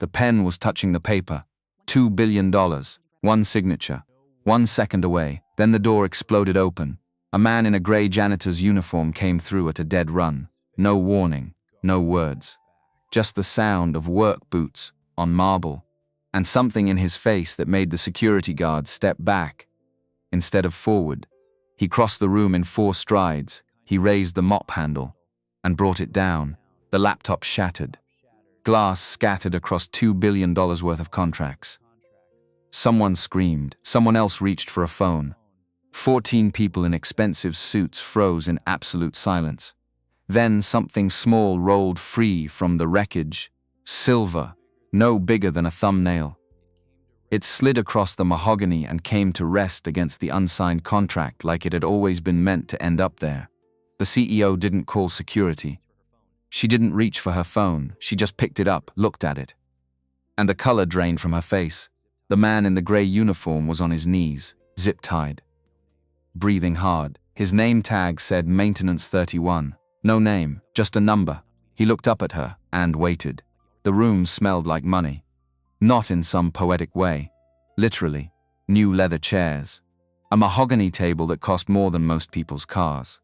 The pen was touching the paper. $2 billion. One signature. 1 second away. Then the door exploded open. A man in a gray janitor's uniform came through at a dead run. No warning, no words. Just the sound of work boots on marble, and something in his face that made the security guard step back instead of forward. He crossed the room in 4 strides. He raised the mop handle and brought it down. The laptop shattered. Glass scattered across $2 billion worth of contracts. Someone screamed. Someone else reached for a phone. 14 people in expensive suits froze in absolute silence. Then something small rolled free from the wreckage. Silver, no bigger than a thumbnail. It slid across the mahogany and came to rest against the unsigned contract like it had always been meant to end up there. The CEO didn't call security. She didn't reach for her phone. She just picked it up, looked at it. And the color drained from her face. The man in the gray uniform was on his knees, zip-tied, breathing hard. His name tag said Maintenance 31. No name, just a number. He looked up at her and waited. The room smelled like money. Not in some poetic way. Literally. New leather chairs. A mahogany table that cost more than most people's cars.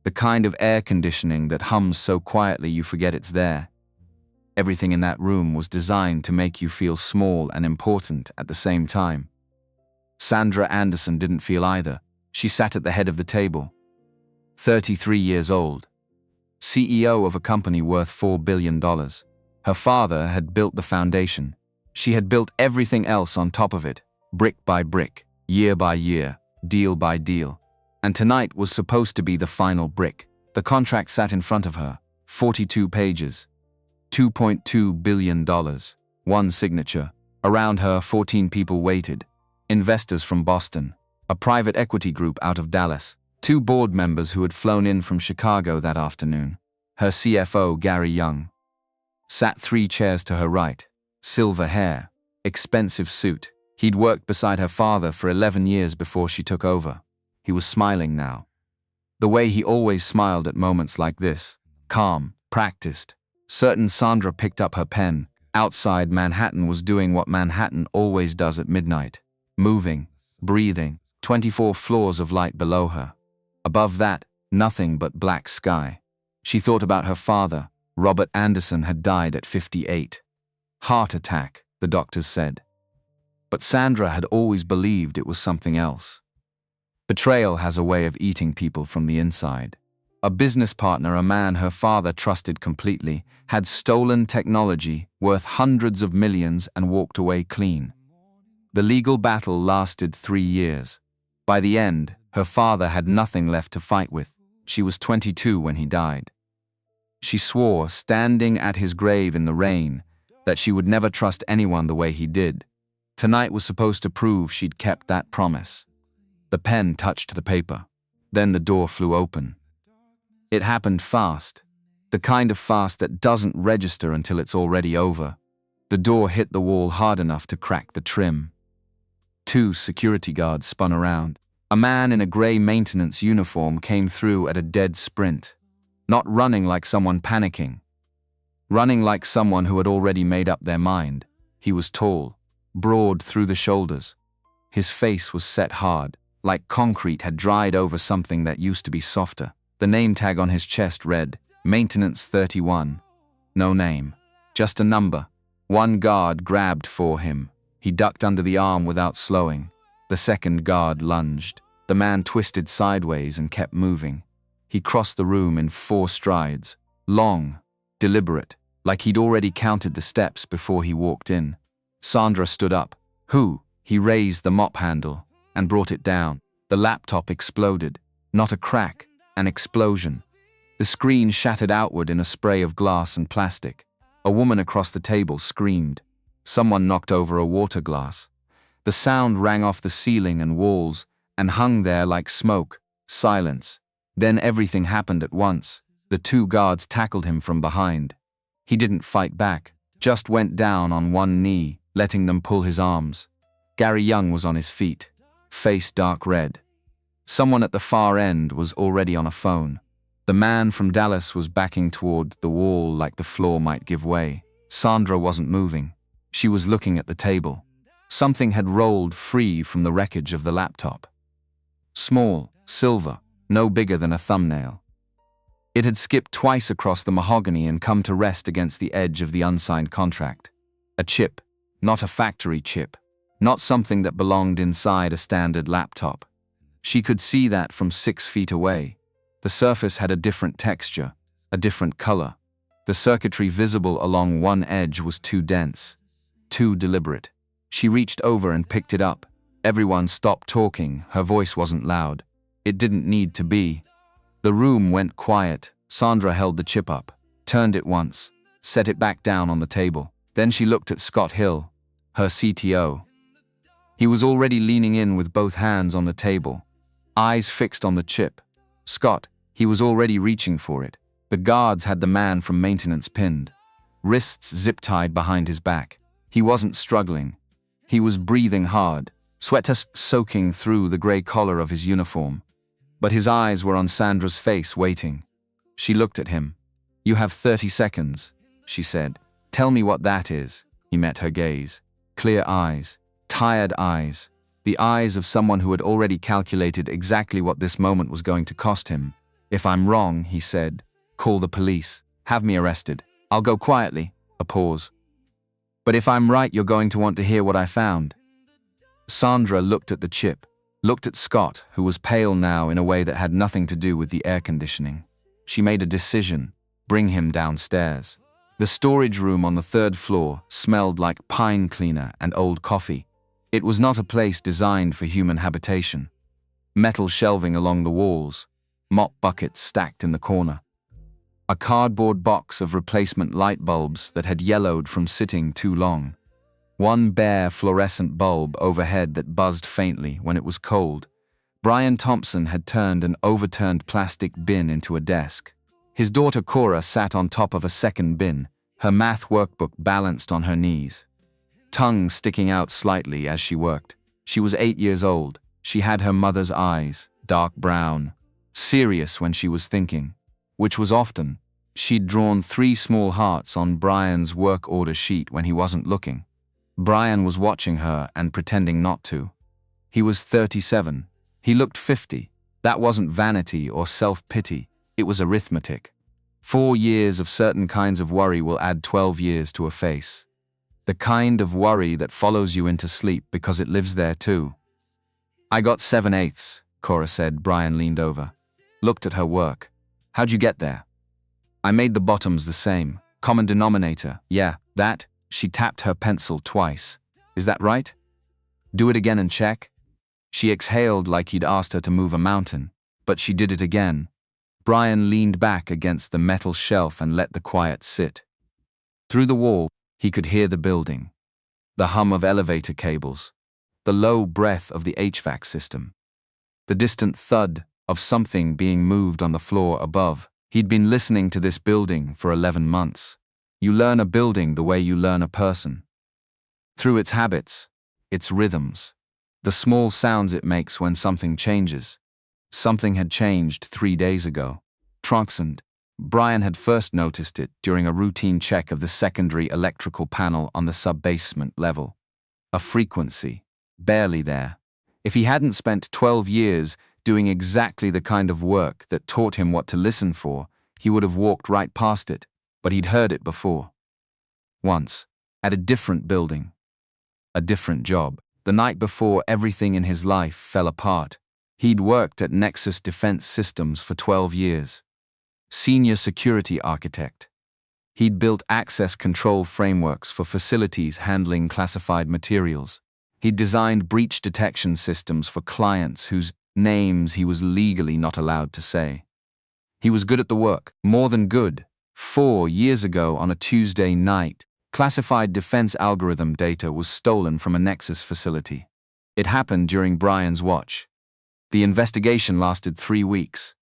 The kind of air conditioning that hums so quietly you forget it's there. Everything in that room was designed to make you feel small and important at the same time. Sandra Anderson didn't feel either. She sat at the head of the table. 33 years old. CEO of a company worth $4 billion. Her father had built the foundation. She had built everything else on top of it, brick by brick, year by year, deal by deal. And tonight was supposed to be the final brick. The contract sat in front of her, 42 pages, $2.2 billion, 1 signature. Around her, 14 people waited. Investors from Boston, a private equity group out of Dallas, 2 board members who had flown in from Chicago that afternoon. Her CFO, Gary Young, sat 3 chairs to her right. Silver hair, expensive suit. He'd worked beside her father for 11 years before she took over. He was smiling now. The way he always smiled at moments like this. Calm, practiced. Certain. Sandra picked up her pen. Outside, Manhattan was doing what Manhattan always does at midnight. Moving, breathing, 24 floors of light below her. Above that, nothing but black sky. She thought about her father. Robert Anderson had died at 58. Heart attack, the doctors said. But Sandra had always believed it was something else. Betrayal has a way of eating people from the inside. A business partner, a man her father trusted completely, had stolen technology worth hundreds of millions and walked away clean. The legal battle lasted 3 years. By the end, her father had nothing left to fight with. She was 22 when he died. She swore, standing at his grave in the rain, that she would never trust anyone the way he did. Tonight was supposed to prove she'd kept that promise. The pen touched the paper. Then the door flew open. It happened fast. The kind of fast that doesn't register until it's already over. The door hit the wall hard enough to crack the trim. 2 security guards spun around. A man in a gray maintenance uniform came through at a dead sprint. Not running like someone panicking. Running like someone who had already made up their mind. He was tall, broad through the shoulders. His face was set hard, like concrete had dried over something that used to be softer. The name tag on his chest read, Maintenance 31. No name, just a number. 1 guard grabbed for him. He ducked under the arm without slowing. The second guard lunged. The man twisted sideways and kept moving. He crossed the room in 4 strides, long, deliberate, like he'd already counted the steps before he walked in. Sandra stood up. Who? He raised the mop handle and brought it down. The laptop exploded. Not a crack, an explosion. The screen shattered outward in a spray of glass and plastic. A woman across the table screamed. Someone knocked over a water glass. The sound rang off the ceiling and walls and hung there like smoke. Silence. Then everything happened at once. The 2 guards tackled him from behind. He didn't fight back, just went down on 1 knee, letting them pull his arms. Gary Young was on his feet, face dark red. Someone at the far end was already on a phone. The man from Dallas was backing toward the wall like the floor might give way. Sandra wasn't moving. She was looking at the table. Something had rolled free from the wreckage of the laptop. Small, silver, no bigger than a thumbnail. It had skipped twice across the mahogany and come to rest against the edge of the unsigned contract. A chip, not a factory chip, not something that belonged inside a standard laptop. She could see that from 6 feet away. The surface had a different texture, a different color. The circuitry visible along one edge was too dense, too deliberate. She reached over and picked it up. Everyone stopped talking. Her voice wasn't loud. It didn't need to be. The room went quiet. Sandra held the chip up, turned it once, set it back down on the table. Then she looked at Scott Hill, her CTO. He was already leaning in with both hands on the table, eyes fixed on the chip. Scott, he was already reaching for it. The guards had the man from maintenance pinned, wrists zip-tied behind his back. He wasn't struggling. He was breathing hard, sweat soaking through the gray collar of his uniform. But his eyes were on Sandra's face, waiting. She looked at him. "You have 30 seconds, she said. "Tell me what that is." He met her gaze. Clear eyes, tired eyes, the eyes of someone who had already calculated exactly what this moment was going to cost him. "If I'm wrong," he said, "call the police. Have me arrested. I'll go quietly." A pause. "But if I'm right, you're going to want to hear what I found." Sandra looked at the chip, looked at Scott, who was pale now in a way that had nothing to do with the air conditioning. She made a decision: bring him downstairs. The storage room on the 3rd floor smelled like pine cleaner and old coffee. It was not a place designed for human habitation. Metal shelving along the walls, mop buckets stacked in the corner. A cardboard box of replacement light bulbs that had yellowed from sitting too long. One bare fluorescent bulb overhead that buzzed faintly when it was cold. Brian Thompson had turned an overturned plastic bin into a desk. His daughter Cora sat on top of a second bin, her math workbook balanced on her knees. Tongue sticking out slightly as she worked. She was 8 years old. She had her mother's eyes, dark brown, serious when she was thinking, which was often. She'd drawn 3 small hearts on Brian's work order sheet when he wasn't looking. Brian was watching her and pretending not to. He was 37. He looked 50. That wasn't vanity or self-pity. It was arithmetic. 4 years of certain kinds of worry will add 12 years to a face. The kind of worry that follows you into sleep because it lives there too. "I got 7/8, Cora said. Brian leaned over, looked at her work. "How'd you get there?" "I made the bottoms the same. Common denominator. Yeah, that." She tapped her pencil twice. "Is that right? Do it again and check." She exhaled like he'd asked her to move a mountain, but she did it again. Brian leaned back against the metal shelf and let the quiet sit. Through the wall, he could hear the building, the hum of elevator cables, the low breath of the HVAC system, the distant thud of something being moved on the floor above. He'd been listening to this building for 11 months. You learn a building the way you learn a person. Through its habits, its rhythms, the small sounds it makes when something changes. Something had changed 3 days ago. Transcend. Brian had first noticed it during a routine check of the secondary electrical panel on the sub-basement level. A frequency, barely there. If he hadn't spent 12 years doing exactly the kind of work that taught him what to listen for, he would have walked right past it, but he'd heard it before. Once, at a different building. A different job. The night before everything in his life fell apart. He'd worked at Nexus Defense Systems for 12 years. Senior security architect. He'd built access control frameworks for facilities handling classified materials. He'd designed breach detection systems for clients whose names he was legally not allowed to say. He was good at the work, more than good. 4 years ago on a Tuesday night, classified defense algorithm data was stolen from a Nexus facility. It happened during Brian's watch. The investigation lasted 3 weeks.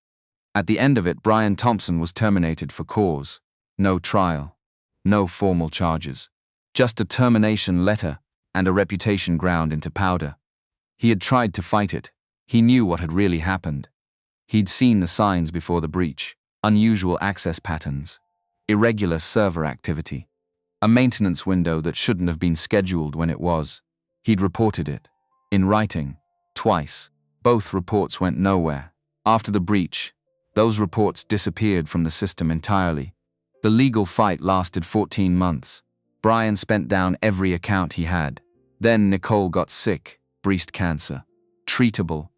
At the end of it, Brian Thompson was terminated for cause. No trial. No formal charges. Just a termination letter and a reputation ground into powder. He had tried to fight it. He knew what had really happened. He'd seen the signs before the breach. Unusual access patterns. Irregular server activity. A maintenance window that shouldn't have been scheduled when it was. He'd reported it. In writing. Twice. Both reports went nowhere. After the breach, those reports disappeared from the system entirely. The legal fight lasted 14 months. Brian spent down every account he had. Then Nicole got sick, breast cancer. Treatable.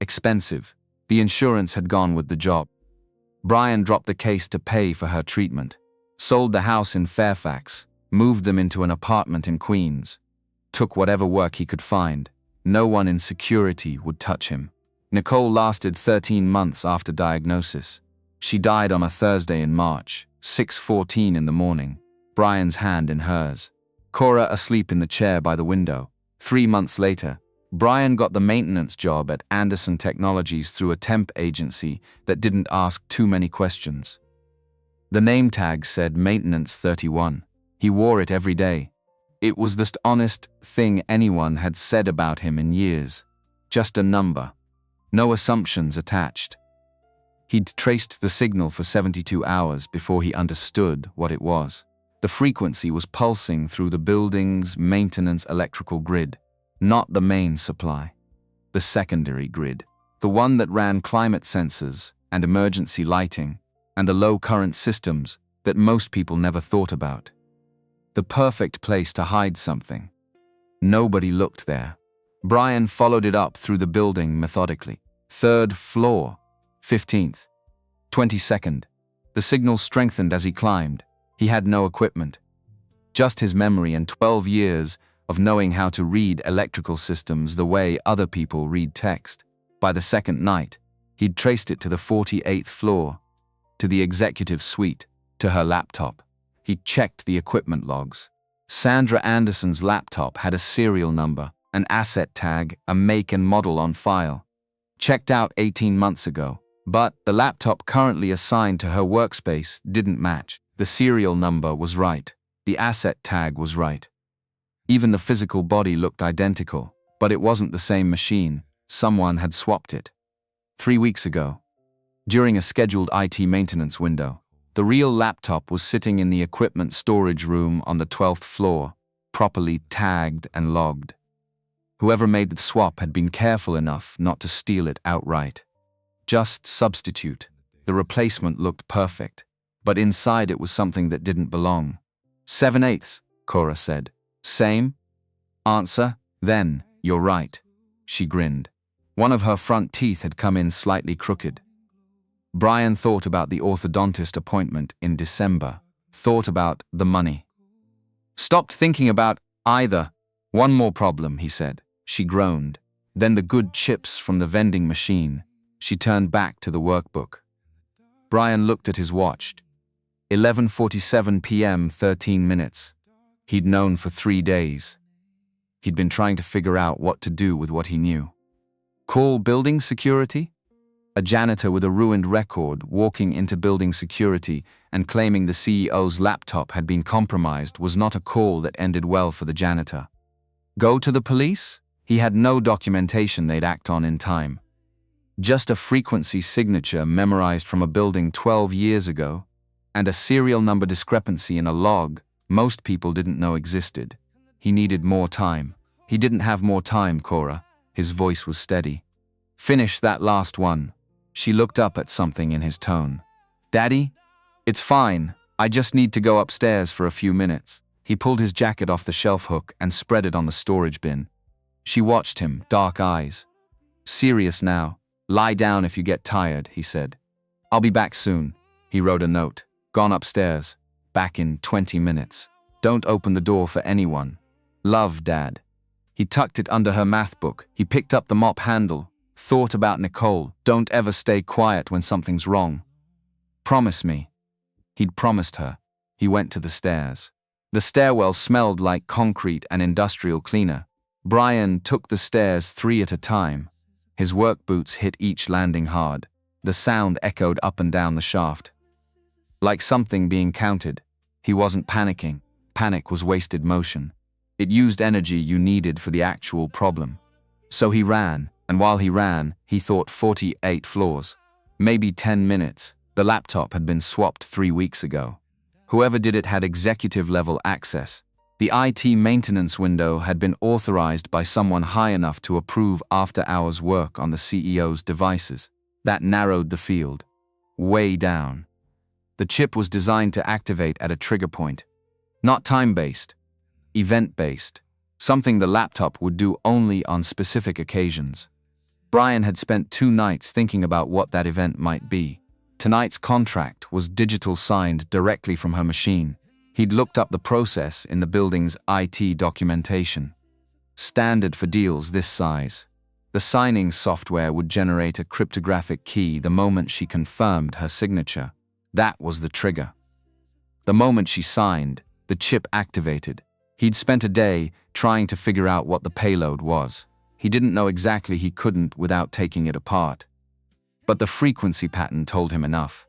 Expensive. The insurance had gone with the job. Brian dropped the case to pay for her treatment. Sold the house in Fairfax. Moved them into an apartment in Queens. Took whatever work he could find. No one in security would touch him. Nicole lasted 13 months after diagnosis. She died on a Thursday in March, 6:14 in the morning, Brian's hand in hers. Cora asleep in the chair by the window. 3 months later, Brian got the maintenance job at Anderson Technologies through a temp agency that didn't ask too many questions. The name tag said Maintenance 31. He wore it every day. It was the honest thing anyone had said about him in years. Just a number. No assumptions attached. He'd traced the signal for 72 hours before he understood what it was. The frequency was pulsing through the building's maintenance electrical grid, not the main supply. The secondary grid, the one that ran climate sensors and emergency lighting and the low-current systems that most people never thought about. The perfect place to hide something. Nobody looked there. Brian followed it up through the building methodically. 3rd floor, 15th, 22nd. The signal strengthened as he climbed. He had no equipment. Just his memory and 12 years of knowing how to read electrical systems the way other people read text. By the second night, he'd traced it to the 48th floor, to the executive suite, to her laptop. He checked the equipment logs. Sandra Anderson's laptop had a serial number, an asset tag, a make and model on file. Checked out 18 months ago, but the laptop currently assigned to her workspace didn't match. The serial number was right. The asset tag was right. Even the physical body looked identical, but it wasn't the same machine. Someone had swapped it. 3 weeks ago, during a scheduled IT maintenance window, the real laptop was sitting in the equipment storage room on the 12th floor, properly tagged and logged. Whoever made the swap had been careful enough not to steal it outright. Just substitute. The replacement looked perfect, but inside it was something that didn't belong. 7/8, Cora said. Same? Answer? Then, you're right. She grinned. One of her front teeth had come in slightly crooked. Brian thought about the orthodontist appointment in December. Thought about the money. Stopped thinking about either. One more problem, he said. She groaned. Then the good chips from the vending machine. She turned back to the workbook. Brian looked at his watch. 11:47 p.m., 13 minutes. He'd known for 3 days. He'd been trying to figure out what to do with what he knew. Call building security? A janitor with a ruined record walking into building security and claiming the CEO's laptop had been compromised was not a call that ended well for the janitor. Go to the police? He had no documentation they'd act on in time. Just a frequency signature memorized from a building 12 years ago, and a serial number discrepancy in a log most people didn't know existed. He needed more time. He didn't have more time, Cora. His voice was steady. Finish that last one. She looked up at something in his tone. Daddy? It's fine. I just need to go upstairs for a few minutes. He pulled his jacket off the shelf hook and spread it on the storage bin. She watched him, dark eyes. Serious now. Lie down if you get tired, he said. I'll be back soon. He wrote a note. Gone upstairs. Back in 20 minutes. Don't open the door for anyone. Love, Dad. He tucked it under her math book. He picked up the mop handle. Thought about Nicole. Don't ever stay quiet when something's wrong. Promise me. He'd promised her. He went to the stairs. The stairwell smelled like concrete and industrial cleaner. Brian took the stairs 3 at a time. His work boots hit each landing hard. The sound echoed up and down the shaft. Like something being counted. He wasn't panicking. Panic was wasted motion. It used energy you needed for the actual problem. So he ran, and while he ran, he thought 48 floors. Maybe 10 minutes. The laptop had been swapped 3 weeks ago. Whoever did it had executive-level access. The IT maintenance window had been authorized by someone high enough to approve after-hours work on the CEO's devices. That narrowed the field. Way down. The chip was designed to activate at a trigger point. Not time-based, event-based. Something the laptop would do only on specific occasions. Brian had spent 2 nights thinking about what that event might be. Tonight's contract was digital, signed directly from her machine. He'd looked up the process in the building's IT documentation. Standard for deals this size. The signing software would generate a cryptographic key the moment she confirmed her signature. That was the trigger. The moment she signed, the chip activated. He'd spent a day trying to figure out what the payload was. He didn't know exactly, he couldn't without taking it apart. But the frequency pattern told him enough.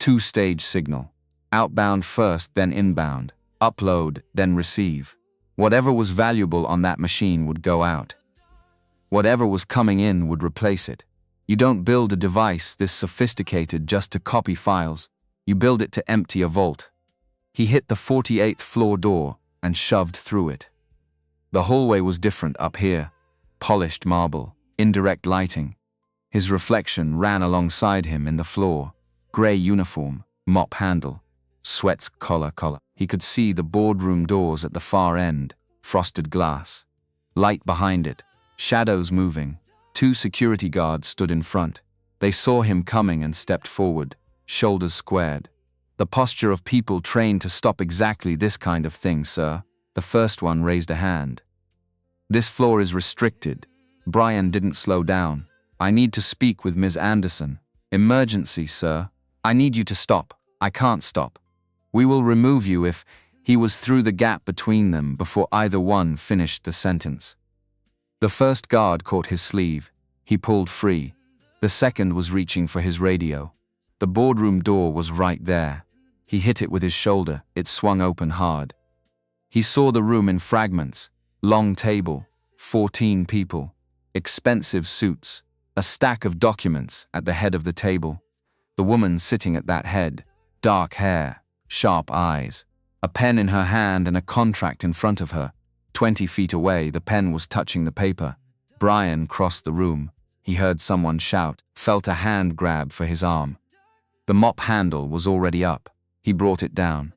2-stage signal. Outbound first, then inbound. Upload, then receive. Whatever was valuable on that machine would go out. Whatever was coming in would replace it. You don't build a device this sophisticated just to copy files. You build it to empty a vault. He hit the 48th floor door and shoved through it. The hallway was different up here. Polished marble, indirect lighting. His reflection ran alongside him in the floor. Gray uniform, mop handle, sweats collar. He could see the boardroom doors at the far end, frosted glass. Light behind it, shadows moving. 2 security guards stood in front. They saw him coming and stepped forward, shoulders squared. The posture of people trained to stop exactly this kind of thing, sir. The first one raised a hand. This floor is restricted. Brian didn't slow down. I need to speak with Ms. Anderson. Emergency, sir. I need you to stop. I can't stop. We will remove you if... He was through the gap between them before either one finished the sentence. The first guard caught his sleeve. He pulled free. The second was reaching for his radio. The boardroom door was right there. He hit it with his shoulder. It swung open hard. He saw the room in fragments. Long table, 14 people, expensive suits, a stack of documents at the head of the table. The woman sitting at that head, dark hair, sharp eyes, a pen in her hand and a contract in front of her. 20 feet away, the pen was touching the paper. Brian crossed the room. He heard someone shout, felt a hand grab for his arm. The mop handle was already up. He brought it down.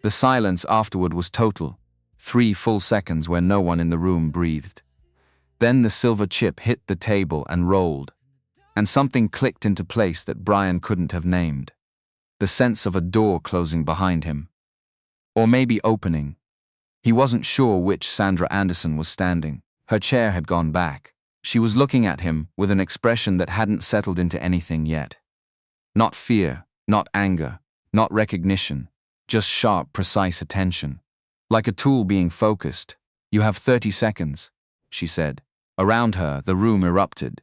The silence afterward was total. 3 full seconds where no one in the room breathed. Then the silver chip hit the table and rolled. And something clicked into place that Brian couldn't have named. The sense of a door closing behind him. Or maybe opening. He wasn't sure which. Sandra Anderson was standing. Her chair had gone back. She was looking at him with an expression that hadn't settled into anything yet. Not fear, not anger, not recognition, just sharp, precise attention. Like a tool being focused. You have 30 seconds, she said. Around her, the room erupted.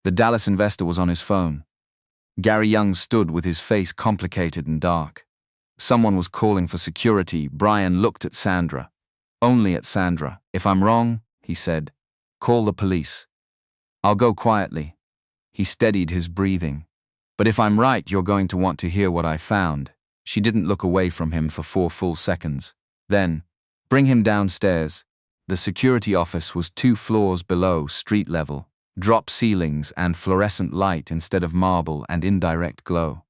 The Dallas investor was on his phone. Gary Young stood with his face complicated and dark. Someone was calling for security. Brian looked at Sandra. Only at Sandra. If I'm wrong, he said, call the police. I'll go quietly. He steadied his breathing. But if I'm right, you're going to want to hear what I found. She didn't look away from him for 4 full seconds. Then, bring him downstairs. The security office was 2 floors below street level, drop ceilings and fluorescent light instead of marble and indirect glow.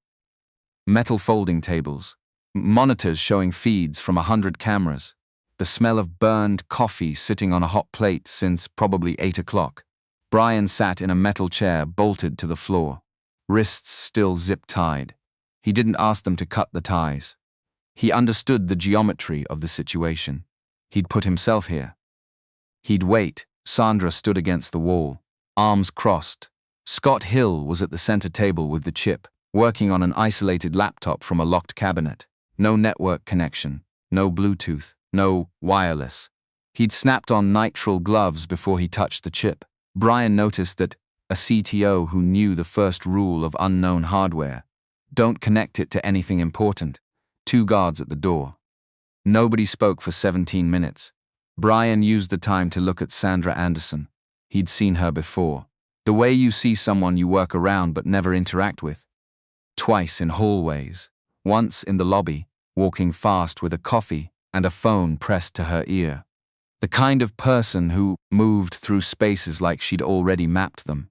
Metal folding tables, monitors showing feeds from 100 cameras, the smell of burned coffee sitting on a hot plate since probably 8 o'clock. Brian sat in a metal chair bolted to the floor, wrists still zip-tied. He didn't ask them to cut the ties. He understood the geometry of the situation. He'd put himself here. He'd wait. Sandra stood against the wall, arms crossed. Scott Hill was at the center table with the chip, working on an isolated laptop from a locked cabinet. No network connection, no Bluetooth, no wireless. He'd snapped on nitrile gloves before he touched the chip. Brian noticed that a CTO who knew the first rule of unknown hardware. Don't connect it to anything important. 2 guards at the door. Nobody spoke for 17 minutes. Brian used the time to look at Sandra Anderson. He'd seen her before. The way you see someone you work around but never interact with. Twice in hallways. Once in the lobby, walking fast with a coffee and a phone pressed to her ear. The kind of person who moved through spaces like she'd already mapped them.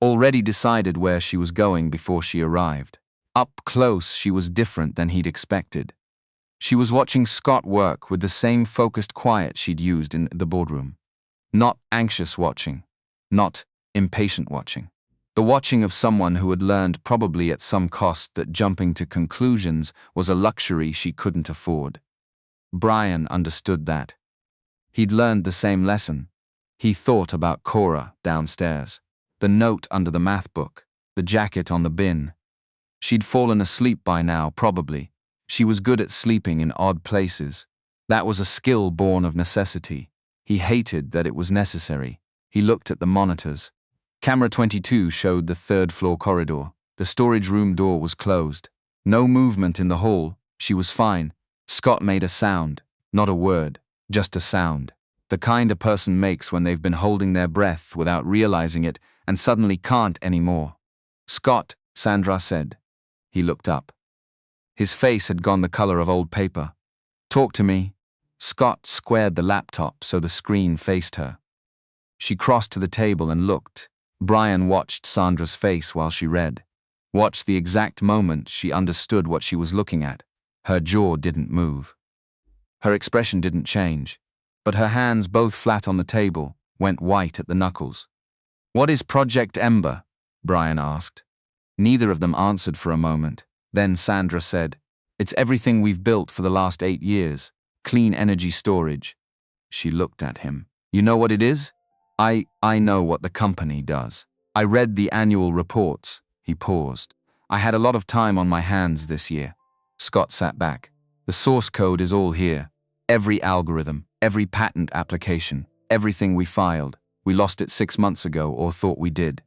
Already decided where she was going before she arrived. Up close, she was different than he'd expected. She was watching Scott work with the same focused quiet she'd used in the boardroom. Not anxious watching. Not impatient watching. The watching of someone who had learned, probably at some cost, that jumping to conclusions was a luxury she couldn't afford. Brian understood that. He'd learned the same lesson. He thought about Cora downstairs, the note under the math book, the jacket on the bin. She'd fallen asleep by now, probably. She was good at sleeping in odd places. That was a skill born of necessity. He hated that it was necessary. He looked at the monitors. Camera 22 showed the third-floor corridor. The storage room door was closed. No movement in the hall. She was fine. Scott made a sound. Not a word. Just a sound. The kind a person makes when they've been holding their breath without realizing it and suddenly can't anymore. "Scott," Sandra said. He looked up. His face had gone the color of old paper. "Talk to me." Scott squared the laptop so the screen faced her. She crossed to the table and looked. Brian watched Sandra's face while she read. Watched the exact moment she understood what she was looking at. Her jaw didn't move. Her expression didn't change, but her hands, both flat on the table, went white at the knuckles. "What is Project Ember?" Brian asked. Neither of them answered for a moment. Then Sandra said, "It's everything we've built for the last 8 years. Clean energy storage." She looked at him. "You know what it is?" I know what the company does. I read the annual reports." He paused. "I had a lot of time on my hands this year." Scott sat back. "The source code is all here. Every algorithm, every patent application, everything we filed. We lost it 6 months ago, or thought we did.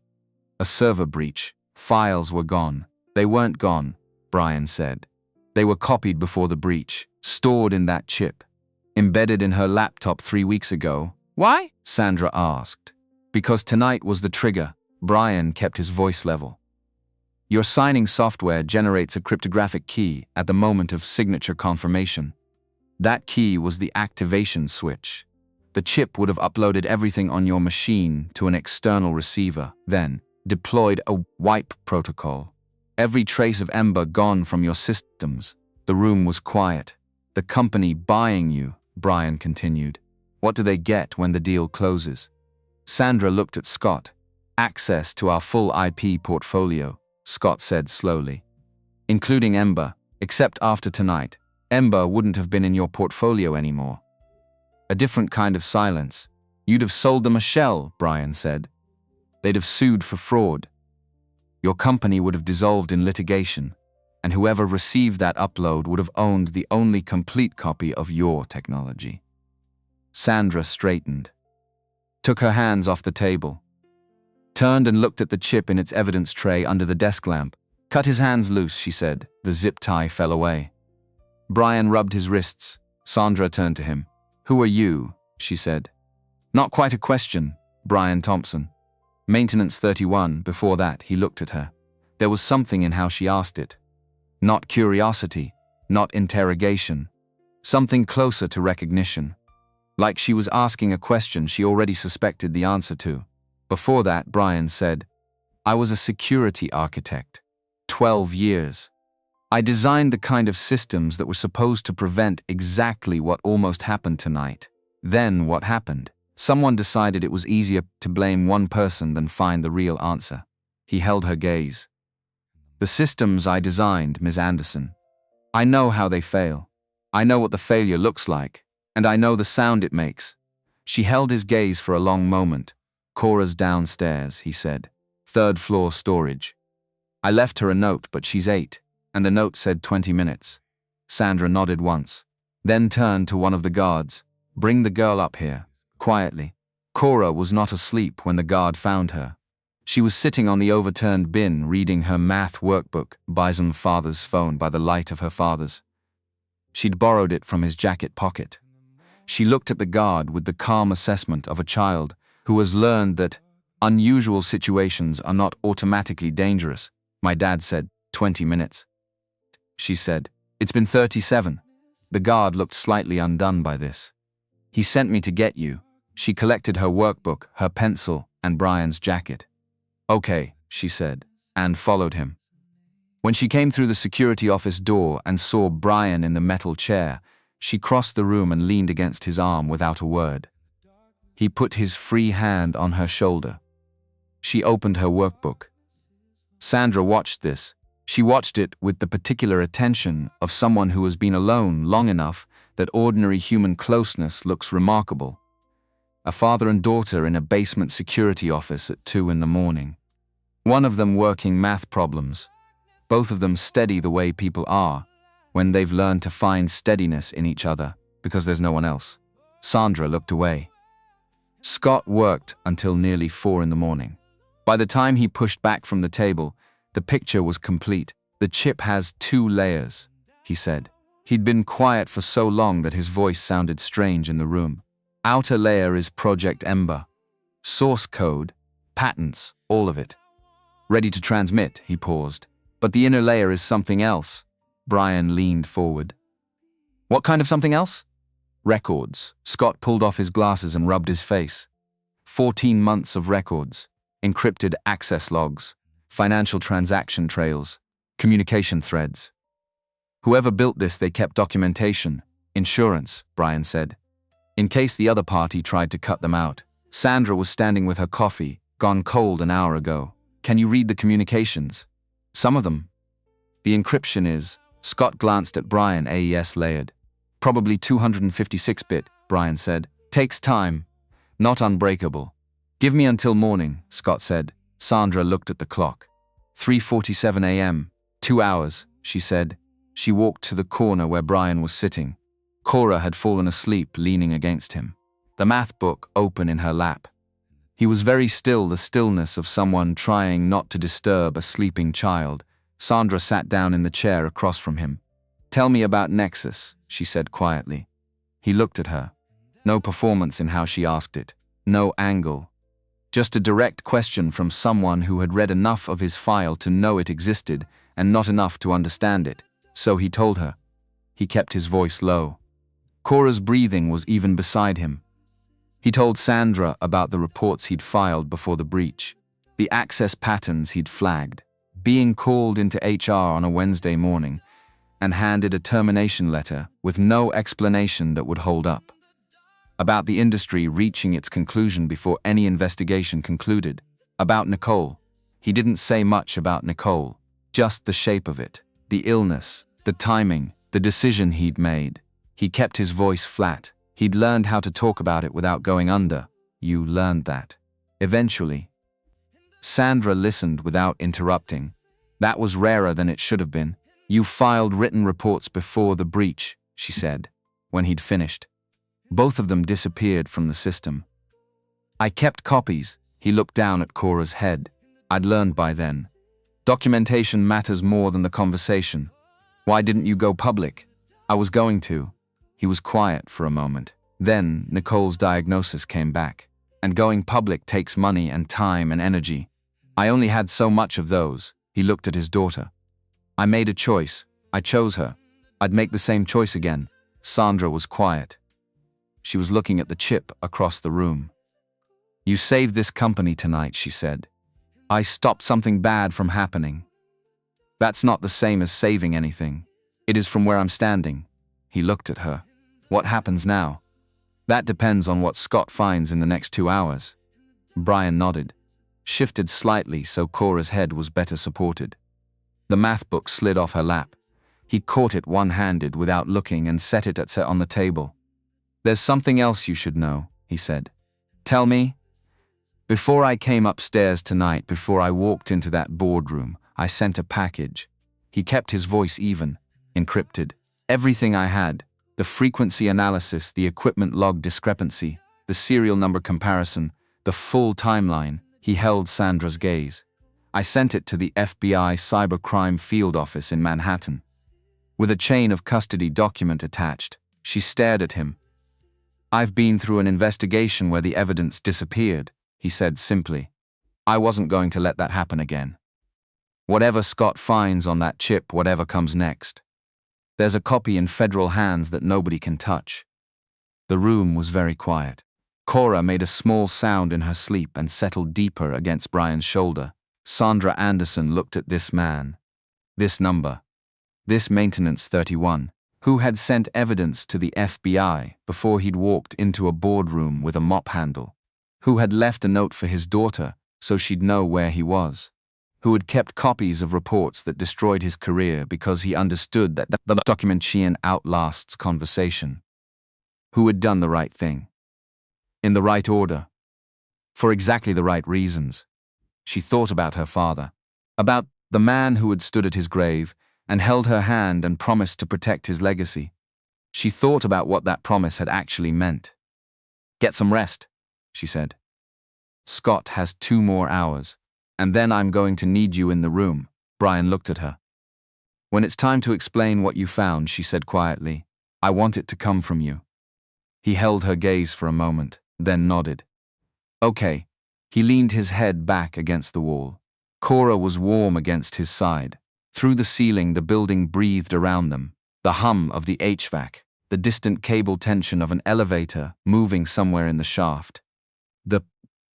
A server breach. Files were gone." "They weren't gone," Brian said. "They were copied before the breach, stored in that chip. Embedded in her laptop 3 weeks ago." "Why?" Sandra asked. "Because tonight was the trigger." Brian kept his voice level. "Your signing software generates a cryptographic key at the moment of signature confirmation. That key was the activation switch. The chip would have uploaded everything on your machine to an external receiver, then deployed a wipe protocol. Every trace of Ember gone from your systems." The room was quiet. "The company buying you," Brian continued. "What do they get when the deal closes?" Sandra looked at Scott. "Access to our full IP portfolio," Scott said slowly. "Including Ember, except after tonight. Ember wouldn't have been in your portfolio anymore." A different kind of silence. "You'd have sold them a shell," Brian said. "They'd have sued for fraud. Your company would have dissolved in litigation, and whoever received that upload would have owned the only complete copy of your technology." Sandra straightened, took her hands off the table, turned and looked at the chip in its evidence tray under the desk lamp. "Cut his hands loose," she said. The zip tie fell away. Brian rubbed his wrists. Sandra turned to him. "Who are you?" she said. "Not quite a question." Brian Thompson. Maintenance 31. Before that, he looked at her. There was something in how she asked it. Not curiosity, not interrogation. Something closer to recognition. Like she was asking a question she already suspected the answer to. Before that, Brian said, "I was a security architect. 12 years. I designed the kind of systems that were supposed to prevent exactly what almost happened tonight. Then what happened? Someone decided it was easier to blame one person than find the real answer." He held her gaze. "The systems I designed, Ms. Anderson. I know how they fail. I know what the failure looks like, and I know the sound it makes." She held his gaze for a long moment. "Cora's downstairs," he said. "Third-floor storage. I left her a note, but she's 8, and the note said 20 minutes. Sandra nodded once, then turned to one of the guards. "Bring the girl up here." Quietly. Cora was not asleep when the guard found her. She was sitting on the overturned bin reading her math workbook, Bison's father's phone by the light of her father's. She'd borrowed it from his jacket pocket. She looked at the guard with the calm assessment of a child who has learned that unusual situations are not automatically dangerous. "My dad said 20 minutes. She said, It's been 37. The guard looked slightly undone by this. He sent me to get you. She collected her workbook, her pencil, and Brian's jacket. Okay, she said, and followed him. When she came through the security office door and saw Brian in the metal chair, she crossed the room and leaned against his arm without a word. He put his free hand on her shoulder. She opened her workbook. Sandra watched this. She watched it with the particular attention of someone who has been alone long enough that ordinary human closeness looks remarkable. A father and daughter in a basement security office at 2 a.m. One of them working math problems. Both of them steady the way people are, when they've learned to find steadiness in each other, because there's no one else. Sandra looked away. Scott worked until nearly 4 a.m. By the time he pushed back from the table, the picture was complete. The chip has 2 layers, he said. He'd been quiet for so long that his voice sounded strange in the room. Outer layer is Project Ember. Source code, patents, all of it. Ready to transmit, he paused. But the inner layer is something else. Brian leaned forward. What kind of something else? Records. Scott pulled off his glasses and rubbed his face. 14 months of records. Encrypted access logs. Financial transaction trails. Communication threads. Whoever built this, they kept documentation. Insurance, Brian said. In case the other party tried to cut them out. Sandra was standing with her coffee, gone cold an hour ago. Can you read the communications? Some of them. The encryption is, Scott glanced at Brian, AES layered. Probably 256-bit, Brian said. Takes time. Not unbreakable. Give me until morning, Scott said. Sandra looked at the clock. 3:47 a.m. 2 hours, she said. She walked to the corner where Brian was sitting. Cora had fallen asleep, leaning against him. The math book open in her lap. He was very still, the stillness of someone trying not to disturb a sleeping child. Sandra sat down in the chair across from him. Tell me about Nexus, she said quietly. He looked at her. No performance in how she asked it. No angle. Just a direct question from someone who had read enough of his file to know it existed and not enough to understand it. So he told her. He kept his voice low. Cora's breathing was even beside him. He told Sandra about the reports he'd filed before the breach, the access patterns he'd flagged, being called into HR on a Wednesday morning, and handed a termination letter with no explanation that would hold up. About the industry reaching its conclusion before any investigation concluded. About Nicole. He didn't say much about Nicole, just the shape of it, the illness, the timing, the decision he'd made. He kept his voice flat. He'd learned how to talk about it without going under. You learned that. Eventually. Sandra listened without interrupting. That was rarer than it should have been. You filed written reports before the breach, she said, when he'd finished. Both of them disappeared from the system. I kept copies. He looked down at Cora's head. I'd learned by then. Documentation matters more than the conversation. Why didn't you go public? I was going to. He was quiet for a moment. Then Nicole's diagnosis came back. And going public takes money and time and energy. I only had so much of those. He looked at his daughter. I made a choice. I chose her. I'd make the same choice again. Sandra was quiet. She was looking at the chip across the room. You saved this company tonight, she said. I stopped something bad from happening. That's not the same as saving anything. It is from where I'm standing. He looked at her. What happens now? That depends on what Scott finds in the next 2 hours. Brian nodded, shifted slightly so Cora's head was better supported. The math book slid off her lap. He caught it one-handed without looking and set it on the table. There's something else you should know, he said. Tell me. Before I came upstairs tonight, before I walked into that boardroom, I sent a package. He kept his voice even, encrypted. Everything I had. The frequency analysis, the equipment log discrepancy, the serial number comparison, the full timeline. He held Sandra's gaze. I sent it to the FBI cybercrime field office in Manhattan. With a chain of custody document attached, she stared at him. I've been through an investigation where the evidence disappeared, he said simply. I wasn't going to let that happen again. Whatever Scott finds on that chip, whatever comes next. There's a copy in federal hands that nobody can touch. The room was very quiet. Cora made a small sound in her sleep and settled deeper against Brian's shoulder. Sandra Anderson looked at this man. This number. This Maintenance 31, who had sent evidence to the FBI before he'd walked into a boardroom with a mop handle. Who had left a note for his daughter so she'd know where he was. Who had kept copies of reports that destroyed his career because he understood that the documentation outlasts conversation. Who had done the right thing. In the right order. For exactly the right reasons. She thought about her father. About the man who had stood at his grave and held her hand and promised to protect his legacy. She thought about what that promise had actually meant. Get some rest, she said. Scott has 2 more hours, and then I'm going to need you in the room. Brian looked at her. When it's time to explain what you found, she said quietly, I want it to come from you. He held her gaze for a moment, then nodded. Okay. He leaned his head back against the wall. Cora was warm against his side. Through the ceiling, the building breathed around them. The hum of the HVAC, the distant cable tension of an elevator moving somewhere in the shaft. The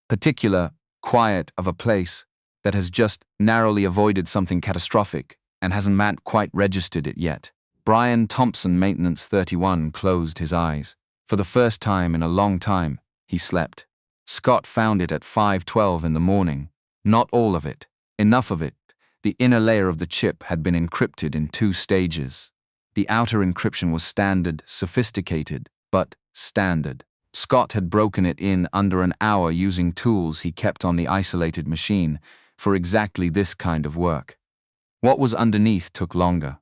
particular quiet of a place that has just narrowly avoided something catastrophic and hasn't quite registered it yet. Brian Thompson, Maintenance 31, closed his eyes. For the first time in a long time, he slept. Scott found it at 5:12 in the morning. Not all of it. Enough of it. The inner layer of the chip had been encrypted in 2 stages. The outer encryption was standard, sophisticated, but standard. Scott had broken it in under an hour using tools he kept on the isolated machine for exactly this kind of work. What was underneath took longer.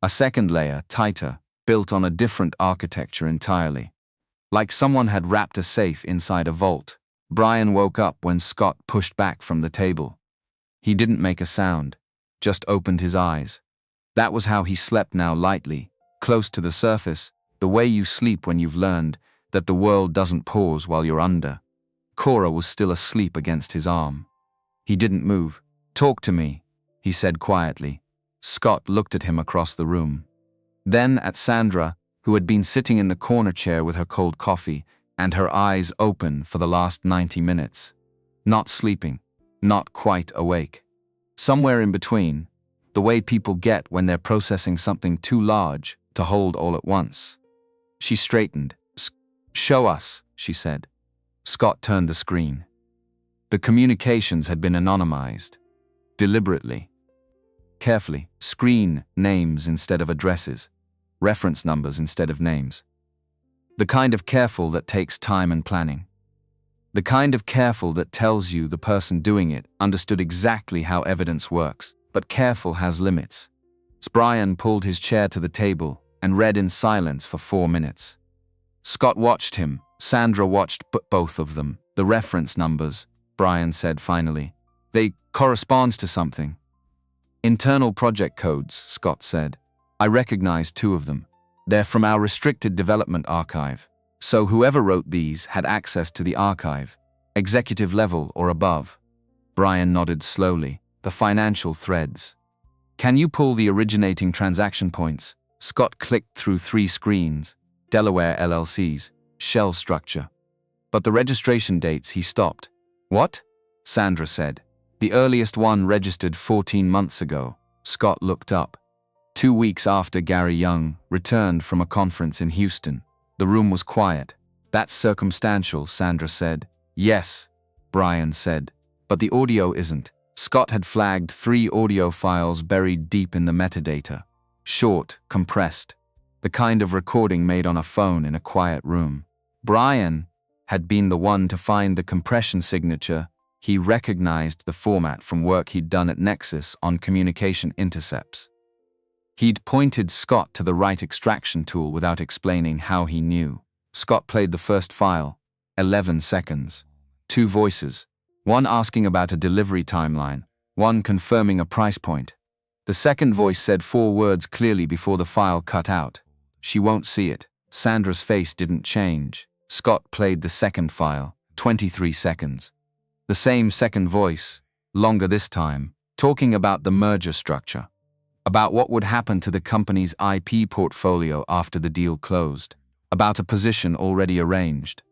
A second layer, tighter, built on a different architecture entirely. Like someone had wrapped a safe inside a vault. Brian woke up when Scott pushed back from the table. He didn't make a sound, just opened his eyes. That was how he slept now, lightly, close to the surface, the way you sleep when you've learned that the world doesn't pause while you're under. Cora was still asleep against his arm. He didn't move. Talk to me, he said quietly. Scott looked at him across the room. Then at Sandra, who had been sitting in the corner chair with her cold coffee and her eyes open for the last 90 minutes. Not sleeping, not quite awake. Somewhere in between, the way people get when they're processing something too large to hold all at once. She straightened. Show us, she said. Scott turned the screen. The communications had been anonymized. Deliberately. Carefully. Screen names instead of addresses. Reference numbers instead of names. The kind of careful that takes time and planning. The kind of careful that tells you the person doing it understood exactly how evidence works, but careful has limits. Brian pulled his chair to the table and read in silence for 4 minutes. Scott watched him. Sandra watched both of them. The reference numbers, Brian said finally. They correspond to something. Internal project codes, Scott said. I recognize 2 of them. They're from our restricted development archive. So whoever wrote these had access to the archive, executive level or above. Brian nodded slowly. The financial threads. Can you pull the originating transaction points? Scott clicked through 3 screens. Delaware LLCs, shell structure. But the registration dates, he stopped. What? Sandra said. The earliest one registered 14 months ago. Scott looked up. 2 weeks after Gary Young returned from a conference in Houston. The room was quiet. That's circumstantial, Sandra said. Yes, Brian said. But the audio isn't. Scott had flagged 3 audio files buried deep in the metadata. Short, compressed. The kind of recording made on a phone in a quiet room. Brian had been the one to find the compression signature. He recognized the format from work he'd done at Nexus on communication intercepts. He'd pointed Scott to the right extraction tool without explaining how he knew. Scott played the first file. 11 seconds. 2 voices. One asking about a delivery timeline. One confirming a price point. The second voice said 4 words clearly before the file cut out. She won't see it. Sandra's face didn't change. Scott played the second file. 23 seconds. The same second voice, longer this time, talking about the merger structure. about what would happen to the company's IP portfolio after the deal closed, about a position already arranged,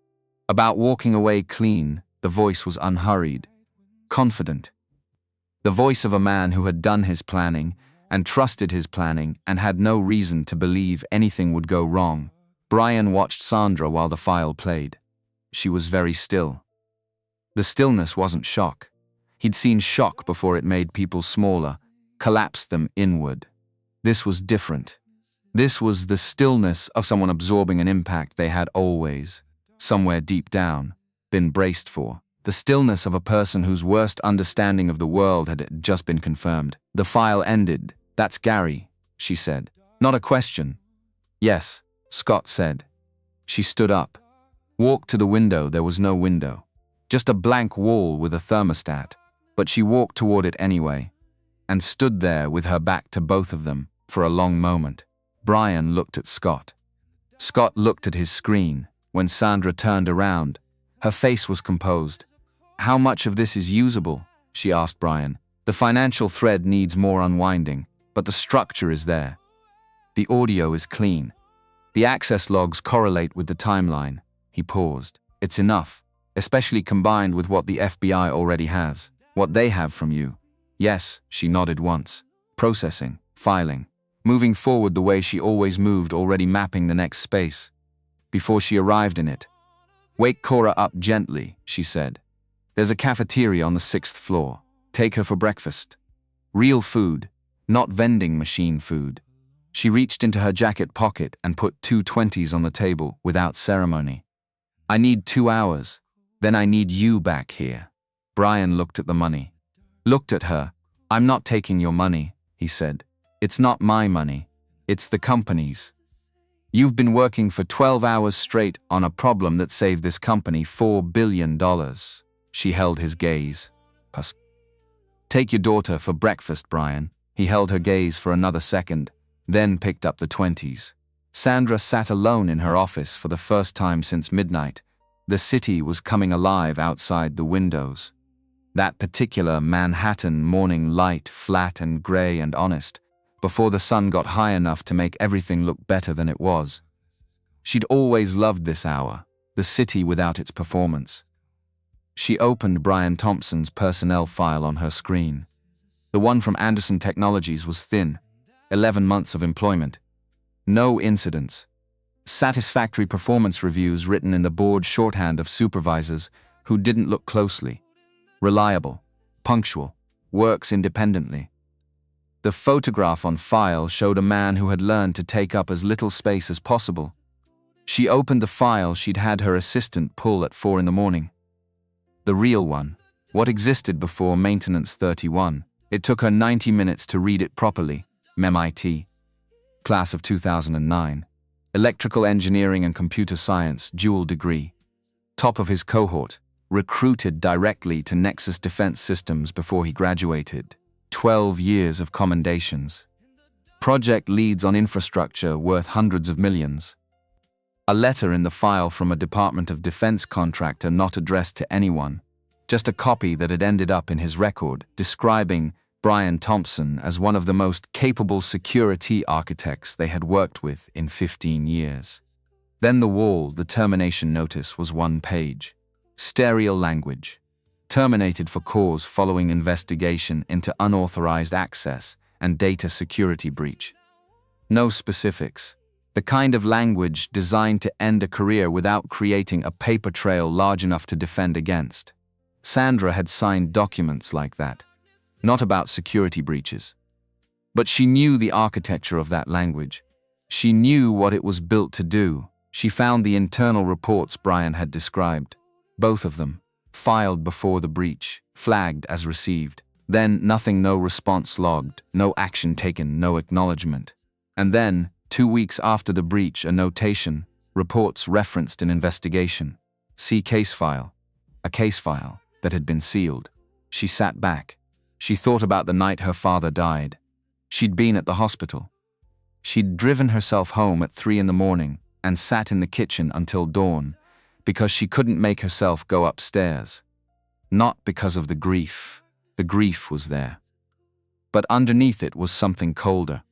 about walking away clean. The voice was unhurried, confident. The voice of a man who had done his planning and trusted his planning and had no reason to believe anything would go wrong. Brian watched Sandra while the file played. She was very still. The stillness wasn't shock. He'd seen shock before. It made people smaller, collapsed them inward. This was different. This was the stillness of someone absorbing an impact they had always, somewhere deep down, been braced for. The stillness of a person whose worst understanding of the world had just been confirmed. The file ended. "That's Gary," she said. Not a question. "Yes," Scott said. She stood up, walked to the window. There was no window, just a blank wall with a thermostat, but she walked toward it anyway, and stood there with her back to both of them for a long moment. Brian looked at Scott. Scott looked at his screen. When Sandra turned around, her face was composed. "How much of this is usable?" she asked Brian. "The financial thread needs more unwinding, but the structure is there. The audio is clean. The access logs correlate with the timeline." He paused. "It's enough, especially combined with what the FBI already has, what they have from you." "Yes," she nodded once. Processing, filing, moving forward the way she always moved, already mapping the next space. Before she arrived in it, "Wake Cora up gently," she said. "There's a cafeteria on the 6th floor. Take her for breakfast. Real food, not vending machine food." She reached into her jacket pocket and put 2 20s on the table without ceremony. "I need 2 hours. Then I need you back here." Brian looked at the money. Looked at her. "I'm not taking your money," he said. "It's not my money. It's the company's. You've been working for 12 hours straight on a problem that saved this company $4 billion. She held his gaze. "Take your daughter for breakfast, Brian." He held her gaze for another second, then picked up the 20s. Sandra sat alone in her office for the first time since midnight. The city was coming alive outside the windows. That particular Manhattan morning, light, flat and gray and honest, before the sun got high enough to make everything look better than it was. She'd always loved this hour, the city without its performance. She opened Brian Thompson's personnel file on her screen. The one from Anderson Technologies was thin. 11 months of employment. No incidents. Satisfactory performance reviews written in the board shorthand of supervisors who didn't look closely. Reliable, punctual, works independently. The photograph on file showed a man who had learned to take up as little space as possible. She opened the file she'd had her assistant pull at 4 a.m. The real one, what existed before Maintenance 31. It took her 90 minutes to read it properly. MIT. Class of 2009. Electrical engineering and computer science, dual degree. Top of his cohort. Recruited directly to Nexus Defense Systems before he graduated. 12 years of commendations. Project leads on infrastructure worth hundreds of millions. A letter in the file from a Department of Defense contractor not addressed to anyone. Just a copy that had ended up in his record, describing Brian Thompson as one of the most capable security architects they had worked with in 15 years. Then the wall, the termination notice was 1 page. Sterile language. Terminated for cause following investigation into unauthorized access and data security breach. No specifics. The kind of language designed to end a career without creating a paper trail large enough to defend against. Sandra had signed documents like that. Not about security breaches. But she knew the architecture of that language. She knew what it was built to do. She found the internal reports Brian had described. Both of them. Filed before the breach, flagged as received. Then nothing, no response logged, no action taken, no acknowledgement. And then, 2 weeks after the breach, a notation, reports referenced an investigation. See case file. A case file that had been sealed. She sat back. She thought about the night her father died. She'd been at the hospital. She'd driven herself home at 3 a.m. and sat in the kitchen until dawn, because she couldn't make herself go upstairs. Not because of the grief. The grief was there. But underneath it was something colder.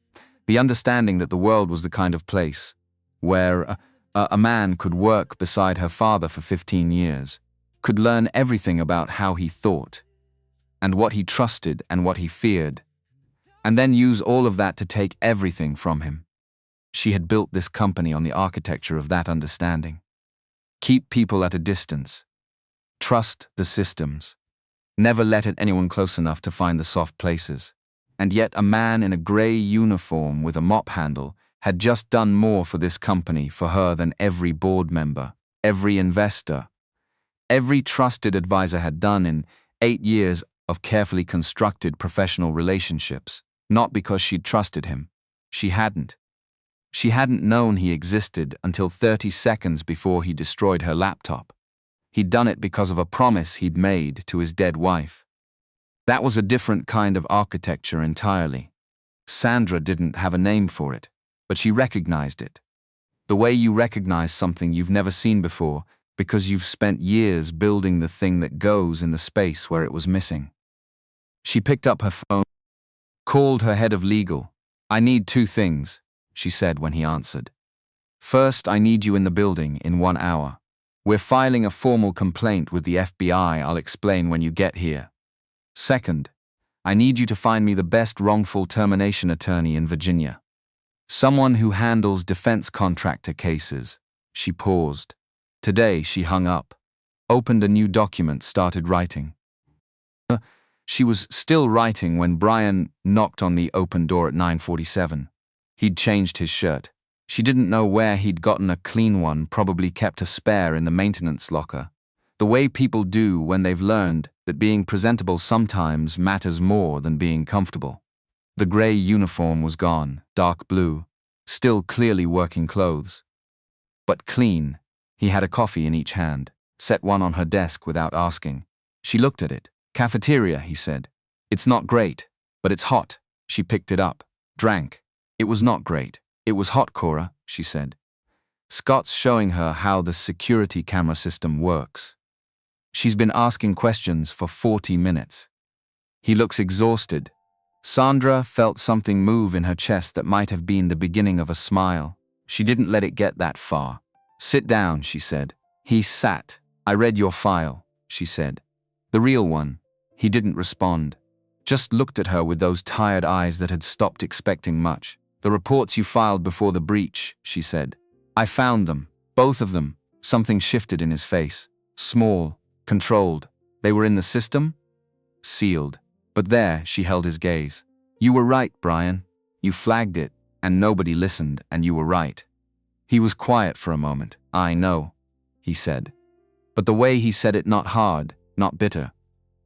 The understanding that the world was the kind of place where a man could work beside her father for 15 years, could learn everything about how he thought, and what he trusted and what he feared, and then use all of that to take everything from him. She had built this company on the architecture of that understanding. Keep people at a distance. Trust the systems. Never let anyone close enough to find the soft places. And yet a man in a grey uniform with a mop handle had just done more for this company for her than every board member, every investor, every trusted advisor had done in 8 years of carefully constructed professional relationships. Not because she'd trusted him. She hadn't. She hadn't known he existed until 30 seconds before he destroyed her laptop. He'd done it because of a promise he'd made to his dead wife. That was a different kind of architecture entirely. Sandra didn't have a name for it, but she recognized it. The way you recognize something you've never seen before because you've spent years building the thing that goes in the space where it was missing. She picked up her phone, called her head of legal. "I need 2 things, she said when he answered. "First, I need you in the building in 1 hour. We're filing a formal complaint with the FBI. I'll explain when you get here. Second, I need you to find me the best wrongful termination attorney in Virginia. Someone who handles defense contractor cases." She paused. Today she hung up, opened a new document, started writing. She was still writing when Brian knocked on the open door at 9:47. He'd changed his shirt. She didn't know where he'd gotten a clean one, probably kept a spare in the maintenance locker. The way people do when they've learned that being presentable sometimes matters more than being comfortable. The grey uniform was gone, dark blue, still clearly working clothes. But clean. He had a coffee in each hand, set one on her desk without asking. She looked at it. "Cafeteria," he said. "It's not great, but it's hot." She picked it up, drank. "It was not great. It was hot, Cora," she said. "Scott's showing her how the security camera system works. She's been asking questions for 40 minutes. He looks exhausted." Sandra felt something move in her chest that might have been the beginning of a smile. She didn't let it get that far. "Sit down," she said. He sat. "I read your file," she said. "The real one." He didn't respond. Just looked at her with those tired eyes that had stopped expecting much. "The reports you filed before the breach," she said. "I found them. Both of them." Something shifted in his face. Small, controlled. "They were in the system?" "Sealed." But there, she held his gaze. "You were right, Brian. You flagged it, and nobody listened, and you were right." He was quiet for a moment. "I know," he said. But the way he said it, not hard, not bitter.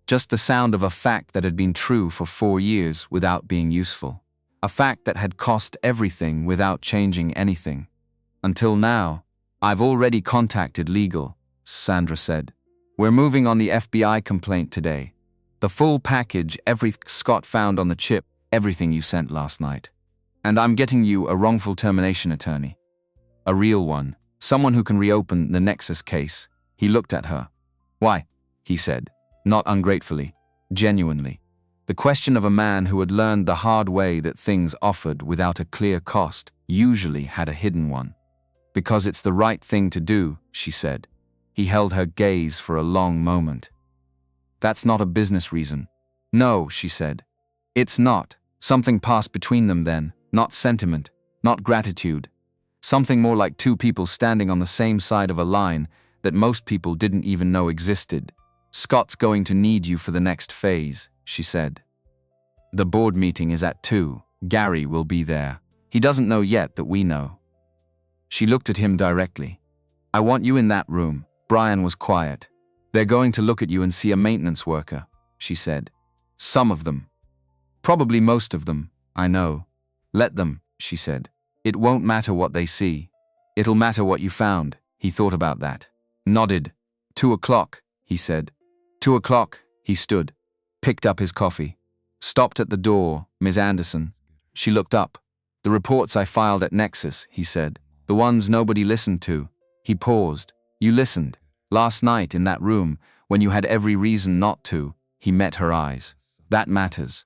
Just the sound of a fact that had been true for 4 years without being useful. A fact that had cost everything without changing anything. "Until now, I've already contacted legal," Sandra said. "We're moving on the FBI complaint today. The full package, everything Scott found on the chip, everything you sent last night. And I'm getting you a wrongful termination attorney. A real one. Someone who can reopen the Nexus case." He looked at her. "Why?" he said. Not ungratefully, genuinely. The question of a man who had learned the hard way that things offered without a clear cost usually had a hidden one. "Because it's the right thing to do," she said. He held her gaze for a long moment. "That's not a business reason." "No," she said. "It's not." Something passed between them then, not sentiment, not gratitude. Something more like 2 people standing on the same side of a line that most people didn't even know existed. "Scott's going to need you for the next phase," she said. "The board meeting is at 2. Gary will be there. He doesn't know yet that we know." She looked at him directly. "I want you in that room." Brian was quiet. "They're going to look at you and see a maintenance worker," she said. "Some of them. Probably most of them, I know." "Let them," she said. "It won't matter what they see. It'll matter what you found." He thought about that. Nodded. 2 o'clock, he said. 2 o'clock, he stood, picked up his coffee. Stopped at the door. "Ms. Anderson." She looked up. "The reports I filed at Nexus," he said. "The ones nobody listened to." He paused. "You listened. Last night in that room, when you had every reason not to." He met her eyes. "That matters."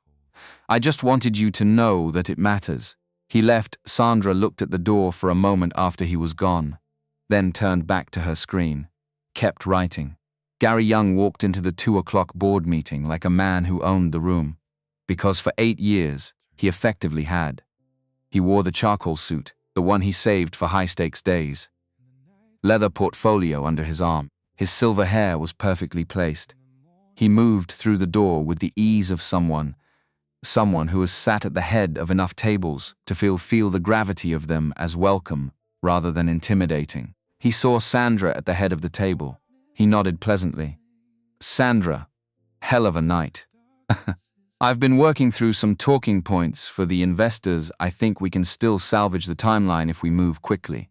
I just wanted you to know that it matters. He left. Sandra looked at the door for a moment after he was gone, then turned back to her screen, kept writing. Gary Young walked into the 2 o'clock board meeting like a man who owned the room, because for 8 years, he effectively had. He wore the charcoal suit, the one he saved for high-stakes days. Leather portfolio under his arm. His silver hair was perfectly placed. He moved through the door with the ease of someone who has sat at the head of enough tables to feel the gravity of them as welcome rather than intimidating. He saw Sandra at the head of the table. He nodded pleasantly. Sandra, hell of a night. I've been working through some talking points for the investors. I think we can still salvage the timeline if we move quickly.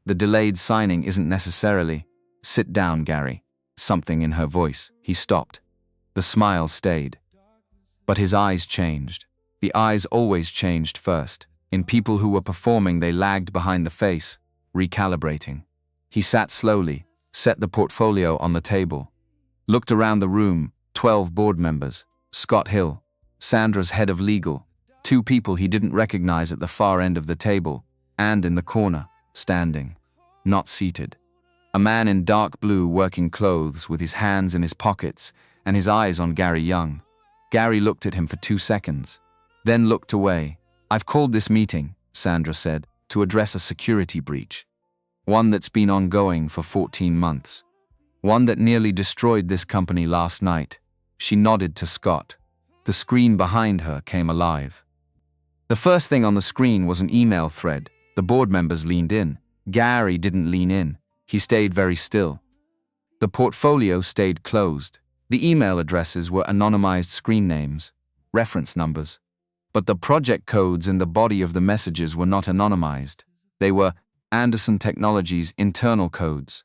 The delayed signing isn't necessarily. Sit down, Gary. Something in her voice. He stopped. The smile stayed. But his eyes changed. The eyes always changed first. In people who were performing, they lagged behind the face, recalibrating. He sat slowly, set the portfolio on the table, looked around the room. 12 board members, Scott Hill, Sandra's head of legal, 2 people he didn't recognize at the far end of the table, and in the corner, standing, not seated. A man in dark blue working clothes with his hands in his pockets and his eyes on Gary Young. Gary looked at him for 2 seconds, then looked away. I've called this meeting, Sandra said, to address a security breach. One that's been ongoing for 14 months. One that nearly destroyed this company last night. She nodded to Scott. The screen behind her came alive. The first thing on the screen was an email thread. The board members leaned in. Gary didn't lean in. He stayed very still. The portfolio stayed closed. The email addresses were anonymized screen names, reference numbers. But the project codes in the body of the messages were not anonymized. They were Anderson Technologies' internal codes.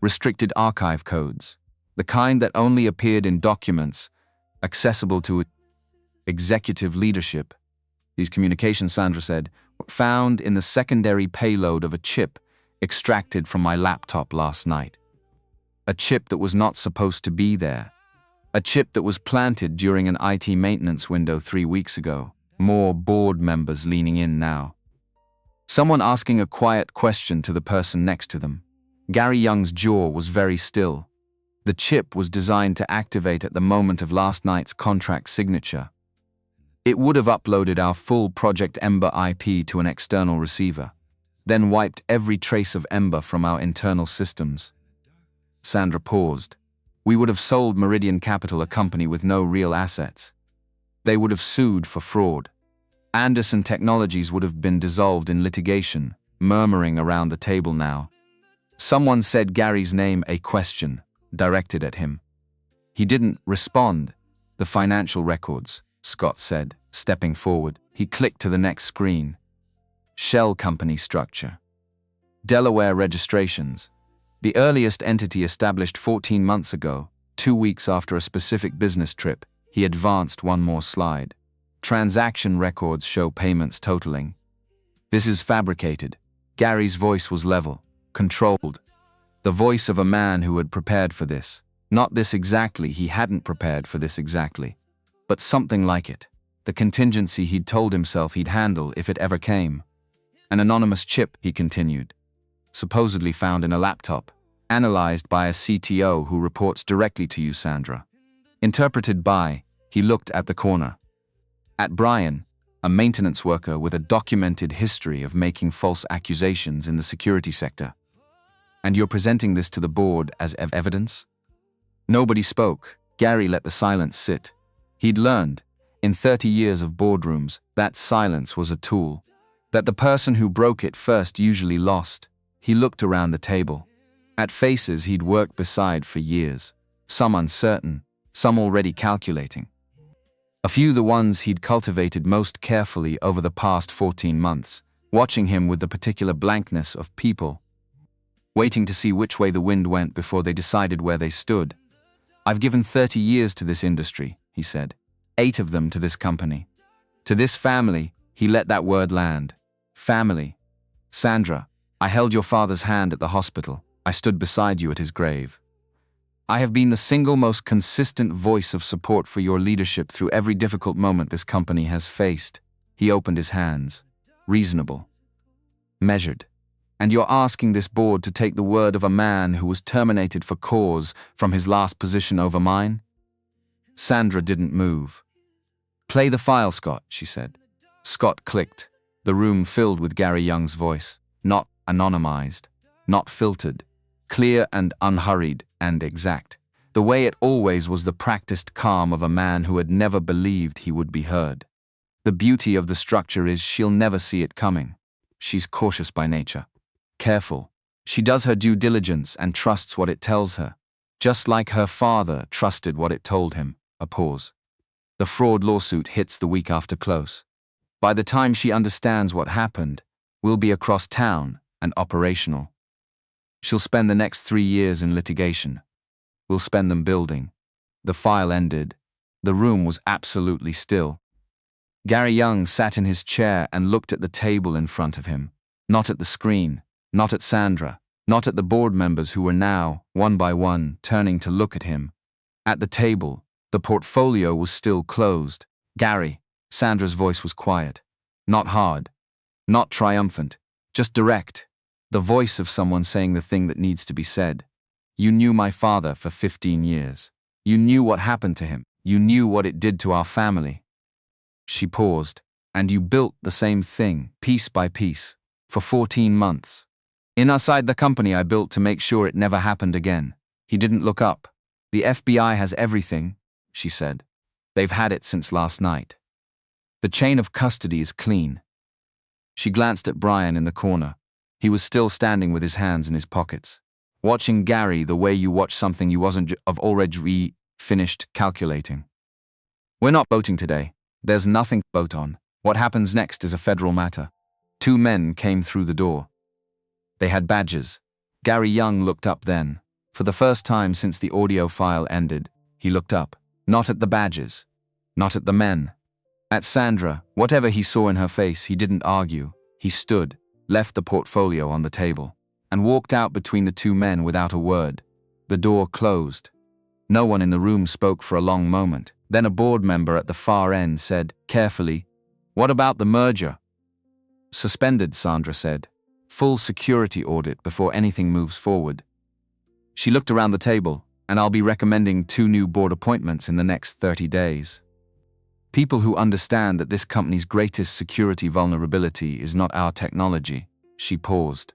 Restricted archive codes. The kind that only appeared in documents accessible to executive leadership. These communications, Sandra said, were found in the secondary payload of a chip extracted from my laptop last night. A chip that was not supposed to be there. A chip that was planted during an IT maintenance window 3 weeks ago. More board members leaning in now. Someone asking a quiet question to the person next to them. Gary Young's jaw was very still. The chip was designed to activate at the moment of last night's contract signature. It would have uploaded our full Project Ember IP to an external receiver, then wiped every trace of Ember from our internal systems. Sandra paused. We would have sold Meridian Capital, a company with no real assets. They would have sued for fraud. Anderson Technologies would have been dissolved in litigation, murmuring around the table now. Someone said Gary's name, a question directed at him. He didn't respond. The financial records, Scott said, stepping forward. He clicked to the next screen. Shell company structure. Delaware registrations. The earliest entity established 14 months ago, 2 weeks after a specific business trip. He advanced one more slide. Transaction records show payments totaling. This is fabricated. Gary's voice was level, controlled. The voice of a man who had prepared for this. Not this exactly, he hadn't prepared for this exactly. But something like it. The contingency he'd told himself he'd handle if it ever came. An anonymous chip, he continued. Supposedly found in a laptop. Analyzed by a CTO who reports directly to you, Sandra. Interpreted by, he looked at the corner. At Brian, a maintenance worker with a documented history of making false accusations in the security sector. And you're presenting this to the board as evidence? Nobody spoke. Gary let the silence sit. He'd learned, in 30 years of boardrooms, that silence was a tool. That the person who broke it first usually lost. He looked around the table. At faces he'd worked beside for years. Some uncertain, some already calculating. A few the ones he'd cultivated most carefully over the past 14 months, watching him with the particular blankness of people. Waiting to see which way the wind went before they decided where they stood. I've given 30 years to this industry, he said. 8 of them to this company. To this family, he let that word land. Family. Sandra, I held your father's hand at the hospital. I stood beside you at his grave. I have been the single most consistent voice of support for your leadership through every difficult moment this company has faced. He opened his hands. Reasonable. Measured. And you're asking this board to take the word of a man who was terminated for cause from his last position over mine? Sandra didn't move. Play the file, Scott, she said. Scott clicked. The room filled with Gary Young's voice. Not anonymized. Not filtered. Clear and unhurried and exact. The way it always was, the practiced calm of a man who had never believed he would be heard. The beauty of the structure is she'll never see it coming. She's cautious by nature. Careful. She does her due diligence and trusts what it tells her. Just like her father trusted what it told him. A pause. The fraud lawsuit hits the week after close. By the time she understands what happened, we'll be across town and operational. She'll spend the next 3 years in litigation. We'll spend them building. The file ended. The room was absolutely still. Gary Young sat in his chair and looked at the table in front of him. Not at the screen, not at Sandra, not at the board members who were now, one by one, turning to look at him. At the table, the portfolio was still closed. Gary, Sandra's voice was quiet. Not hard. Not triumphant. Just direct. The voice of someone saying the thing that needs to be said. You knew my father for 15 years. You knew what happened to him. You knew what it did to our family. She paused. And you built the same thing, piece by piece, for 14 months. Inside the company I built to make sure it never happened again. He didn't look up. The FBI has everything, she said. They've had it since last night. The chain of custody is clean. She glanced at Brian in the corner. He was still standing with his hands in his pockets. Watching Gary the way you watch something you wasn't already finished calculating. We're not voting today. There's nothing to vote on. What happens next is a federal matter. 2 men came through the door. They had badges. Gary Young looked up then. For the first time since the audio file ended, he looked up. Not at the badges. Not at the men. At Sandra, whatever he saw in her face, he didn't argue. He stood, left the portfolio on the table, and walked out between the 2 men without a word. The door closed. No one in the room spoke for a long moment. Then a board member at the far end said, carefully, "What about the merger?" "Suspended," Sandra said. "Full security audit before anything moves forward." She looked around the table, "And I'll be recommending 2 new board appointments in the next 30 days. People who understand that this company's greatest security vulnerability is not our technology." She paused.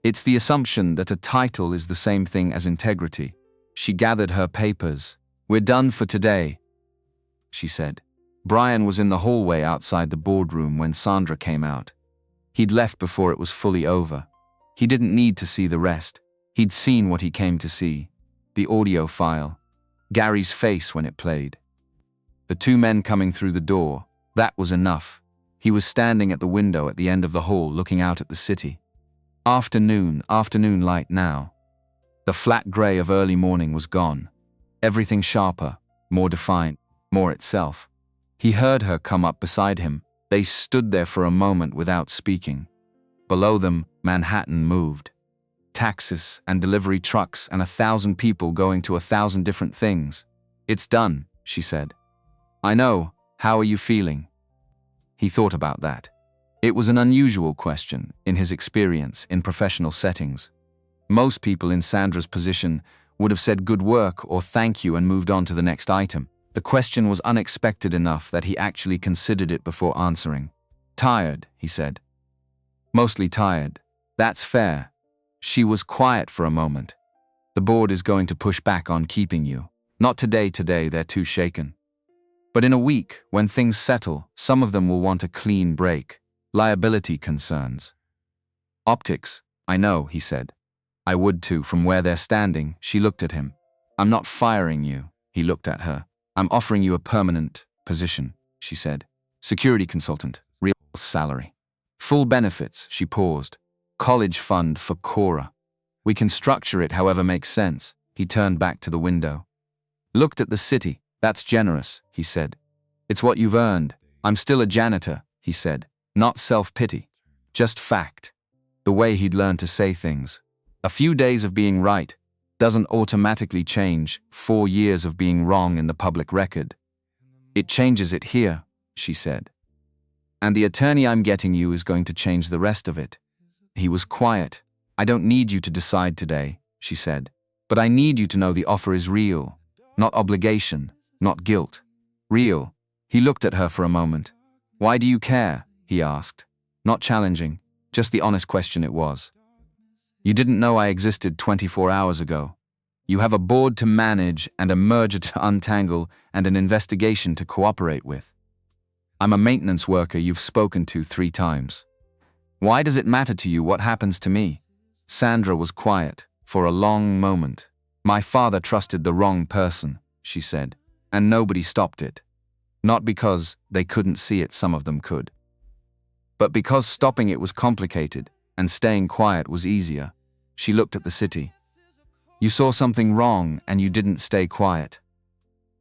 "It's the assumption that a title is the same thing as integrity." She gathered her papers. "We're done for today," she said. Brian was in the hallway outside the boardroom when Sandra came out. He'd left before it was fully over. He didn't need to see the rest. He'd seen what he came to see. The audio file. Gary's face when it played. The 2 men coming through the door. That was enough. He was standing at the window at the end of the hall looking out at the city. Afternoon light now. The flat grey of early morning was gone. Everything sharper, more defined, more itself. He heard her come up beside him. They stood there for a moment without speaking. Below them, Manhattan moved. Taxis and delivery trucks and 1,000 people going to 1,000 different things. "It's done," she said. "I know. How are you feeling?" He thought about that. It was an unusual question, in his experience, in professional settings. Most people in Sandra's position would have said good work or thank you and moved on to the next item. The question was unexpected enough that he actually considered it before answering. "Tired," he said. "Mostly tired. That's fair." She was quiet for a moment. "The board is going to push back on keeping you. Not today, they're too shaken. But in a week, when things settle, some of them will want a clean break. Liability concerns." "Optics, I know," he said. "I would too, from where they're standing." She looked at him. "I'm not firing you." He looked at her. "I'm offering you a permanent position," she said. "Security consultant, real salary. Full benefits." She paused. "College fund for Cora. We can structure it however makes sense." He turned back to the window. Looked at the city. "That's generous," he said. "It's what you've earned." "I'm still a janitor," he said. Not self-pity. Just fact. The way he'd learned to say things. A few days of being right. doesn't automatically change 4 years of being wrong in the public record. It changes it here, she said. And the attorney I'm getting you is going to change the rest of it. He was quiet. I don't need you to decide today, she said. But I need you to know the offer is real. Not obligation, not guilt. Real. He looked at her for a moment. Why do you care? He asked. Not challenging, just the honest question it was. You didn't know I existed 24 hours ago. You have a board to manage and a merger to untangle and an investigation to cooperate with. I'm a maintenance worker you've spoken to 3 times. Why does it matter to you what happens to me? Sandra was quiet for a long moment. My father trusted the wrong person, she said, and nobody stopped it. Not because they couldn't see it, some of them could. But because stopping it was complicated and staying quiet was easier. She looked at the city. You saw something wrong and you didn't stay quiet.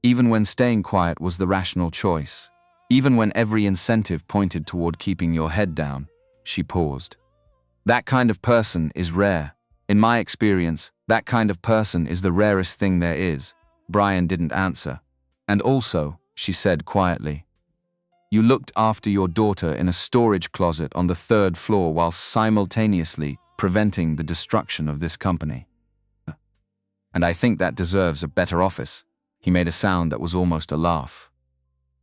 Even when staying quiet was the rational choice. Even when every incentive pointed toward keeping your head down. She paused. That kind of person is rare. In my experience, that kind of person is the rarest thing there is. Brian didn't answer. And also, she said quietly, you looked after your daughter in a storage closet on the 3rd floor while simultaneously preventing the destruction of this company. And I think that deserves a better office. He made a sound that was almost a laugh.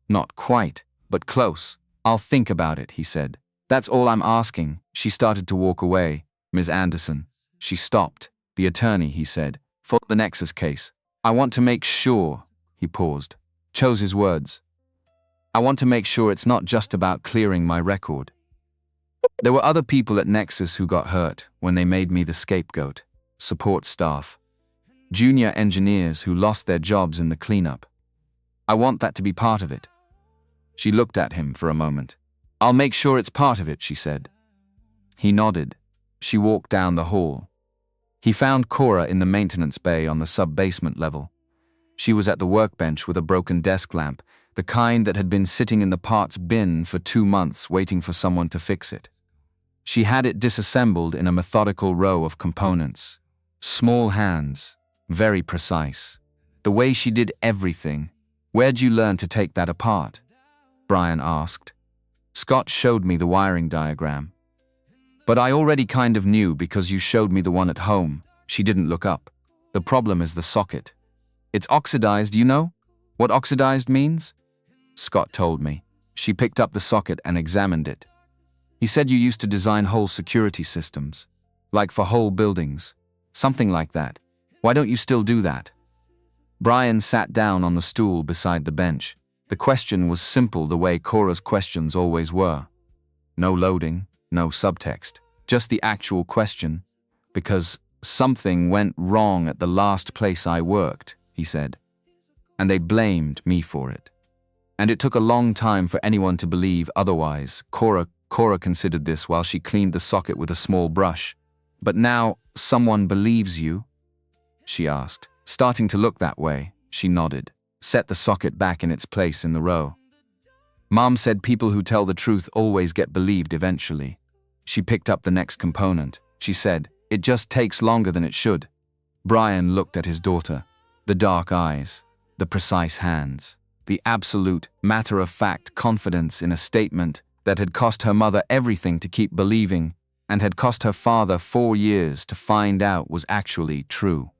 Not quite, but close. I'll think about it, he said. That's all I'm asking. She started to walk away. Ms. Anderson. She stopped. The attorney, he said, for the Nexus case. I want to make sure, he paused, chose his words. I want to make sure it's not just about clearing my record. There were other people at Nexus who got hurt when they made me the scapegoat. Support staff. Junior engineers who lost their jobs in the cleanup. I want that to be part of it. She looked at him for a moment. I'll make sure it's part of it, she said. He nodded. She walked down the hall. He found Cora in the maintenance bay on the sub-basement level. She was at the workbench with a broken desk lamp, the kind that had been sitting in the parts bin for 2 months waiting for someone to fix it. She had it disassembled in a methodical row of components. Small hands, very precise. The way she did everything. Where'd you learn to take that apart? Brian asked. Scott showed me the wiring diagram. But I already kind of knew because you showed me the one at home. She didn't look up. The problem is the socket. It's oxidized, you know? What oxidized means? Scott told me. She picked up the socket and examined it. He said you used to design whole security systems. Like for whole buildings. Something like that. Why don't you still do that? Brian sat down on the stool beside the bench. The question was simple the way Cora's questions always were. No loading, no subtext. Just the actual question. Because something went wrong at the last place I worked, he said. And they blamed me for it. And it took a long time for anyone to believe otherwise. Cora considered this while she cleaned the socket with a small brush. But now, someone believes you? She asked. Starting to look that way, she nodded. Set the socket back in its place in the row. Mom said people who tell the truth always get believed eventually. She picked up the next component. She said, it just takes longer than it should. Brian looked at his daughter. The dark eyes, the precise hands, the absolute, matter-of-fact confidence in a statement that had cost her mother everything to keep believing and had cost her father 4 years to find out was actually true.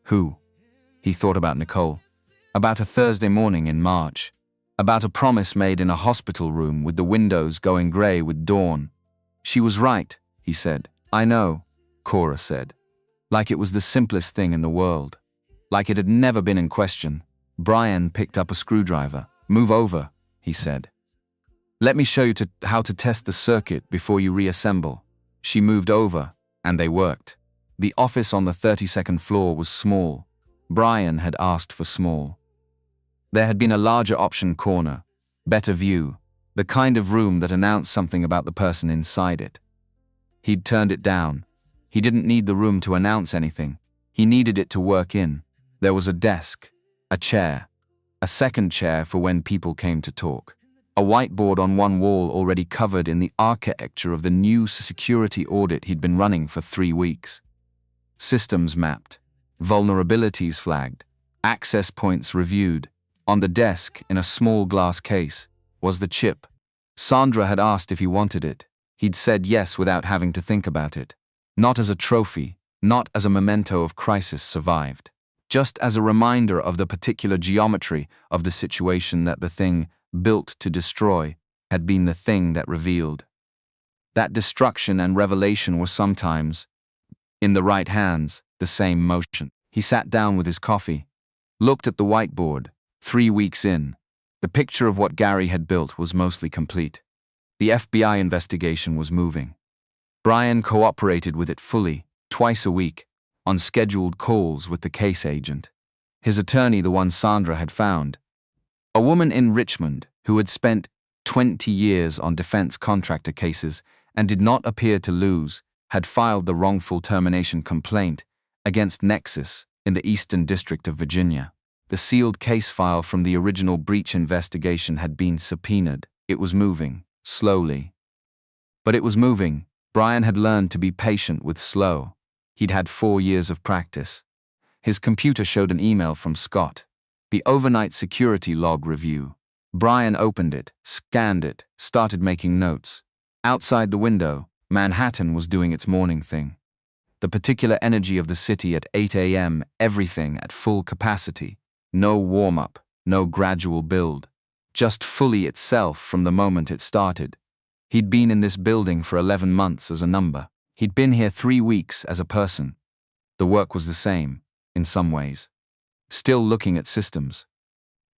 Who? He thought about Nicole. About a Thursday morning in March. About a promise made in a hospital room with the windows going grey with dawn. She was right, he said. I know, Cora said. Like it was the simplest thing in the world. Like it had never been in question. Brian picked up a screwdriver. Move over, he said. Let me show you how to test the circuit before you reassemble. She moved over, and they worked. The office on the 32nd floor was small. Brian had asked for small. There had been a larger option corner, better view, the kind of room that announced something about the person inside it. He'd turned it down. He didn't need the room to announce anything. He needed it to work in. There was a desk, a chair, a second chair for when people came to talk. A whiteboard on one wall already covered in the architecture of the new security audit he'd been running for 3 weeks. Systems mapped. vulnerabilities flagged, access points reviewed. On the desk, in a small glass case, was the chip. Sandra had asked if he wanted it. He'd said yes without having to think about it. Not as a trophy, not as a memento of crisis survived. Just as a reminder of the particular geometry of the situation that the thing, built to destroy, had been the thing that revealed. That destruction and revelation were sometimes, in the right hands, the same motion. He sat down with his coffee, looked at the whiteboard. 3 weeks in, the picture of what Gary had built was mostly complete. The FBI investigation was moving. Brian cooperated with it fully, twice a week, on scheduled calls with the case agent. His attorney, the one Sandra had found, a woman in Richmond who had spent 20 years on defense contractor cases and did not appear to lose, had filed the wrongful termination complaint against Nexus in the Eastern District of Virginia. The sealed case file from the original breach investigation had been subpoenaed. It was moving, slowly. But it was moving. Brian had learned to be patient with slow. He'd had 4 years of practice. His computer showed an email from Scott. The overnight security log review. Brian opened it, scanned it, started making notes. Outside the window, Manhattan was doing its morning thing. The particular energy of the city at 8 a.m., everything at full capacity. No warm-up, no gradual build. Just fully itself from the moment it started. He'd been in this building for 11 months as a number. He'd been here 3 weeks as a person. The work was the same, in some ways. Still looking at systems.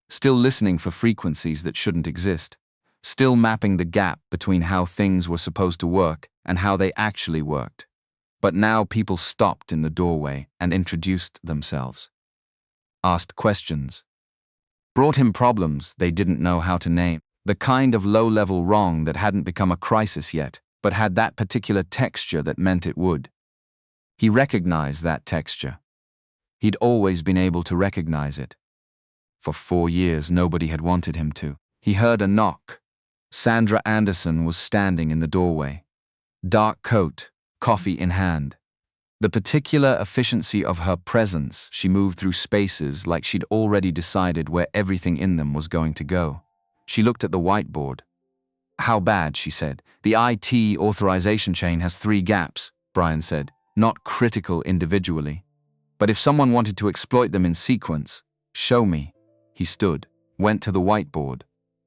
Still listening for frequencies that shouldn't exist. Still mapping the gap between how things were supposed to work and how they actually worked. But now people stopped in the doorway and introduced themselves. Asked questions. Brought him problems they didn't know how to name. The kind of low-level wrong that hadn't become a crisis yet, but had that particular texture that meant it would. He recognized that texture. He'd always been able to recognize it. For 4 years, nobody had wanted him to. He heard a knock. Sandra Anderson was standing in the doorway. Dark coat, coffee in hand. The particular efficiency of her presence, she moved through spaces like she'd already decided where everything in them was going to go. She looked at the whiteboard. How bad, she said. The IT authorization chain has 3 gaps, Brian said. Not critical individually. But if someone wanted to exploit them in sequence, show me. He stood, went to the whiteboard,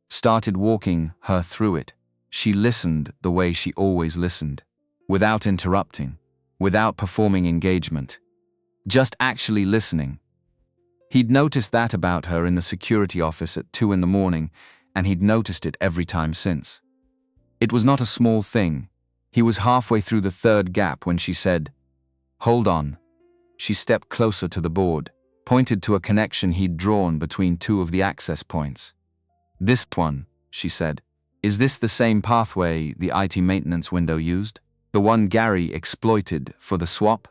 started walking her through it. She listened the way she always listened, without interrupting, without performing engagement. Just actually listening. He'd noticed that about her in the security office at 2 in the morning, and he'd noticed it every time since. It was not a small thing. He was halfway through the 3rd gap when she said, "Hold on." She stepped closer to the board, pointed to a connection he'd drawn between 2 of the access points. "This one," she said. "Is this the same pathway the IT maintenance window used? The one Gary exploited for the swap?"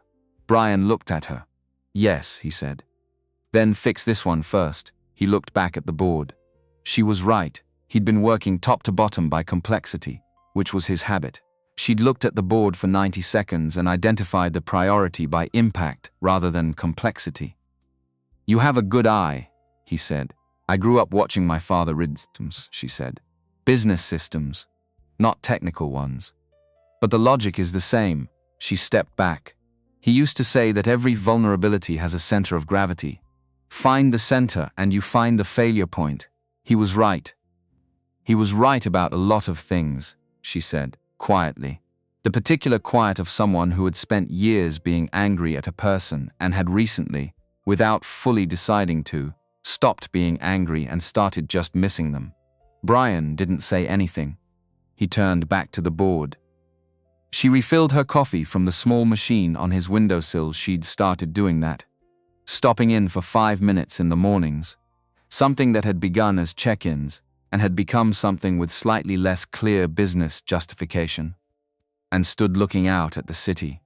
Brian looked at her. "Yes," he said. "Then fix this one first." He looked back at the board. She was right. He'd been working top to bottom by complexity, which was his habit. She'd looked at the board for 90 seconds and identified the priority by impact rather than complexity. "You have a good eye," he said. "I grew up watching my father read systems," she said. "Business systems, not technical ones. But the logic is the same." She stepped back. "He used to say that every vulnerability has a center of gravity. Find the center and you find the failure point." He was right. He was right about a lot of things, she said, quietly. The particular quiet of someone who had spent years being angry at a person and had recently, without fully deciding to, stopped being angry and started just missing them. Brian didn't say anything. He turned back to the board. She refilled her coffee from the small machine on his windowsill. She'd started doing that, stopping in for 5 minutes in the mornings, something that had begun as check-ins and had become something with slightly less clear business justification, and stood looking out at the city.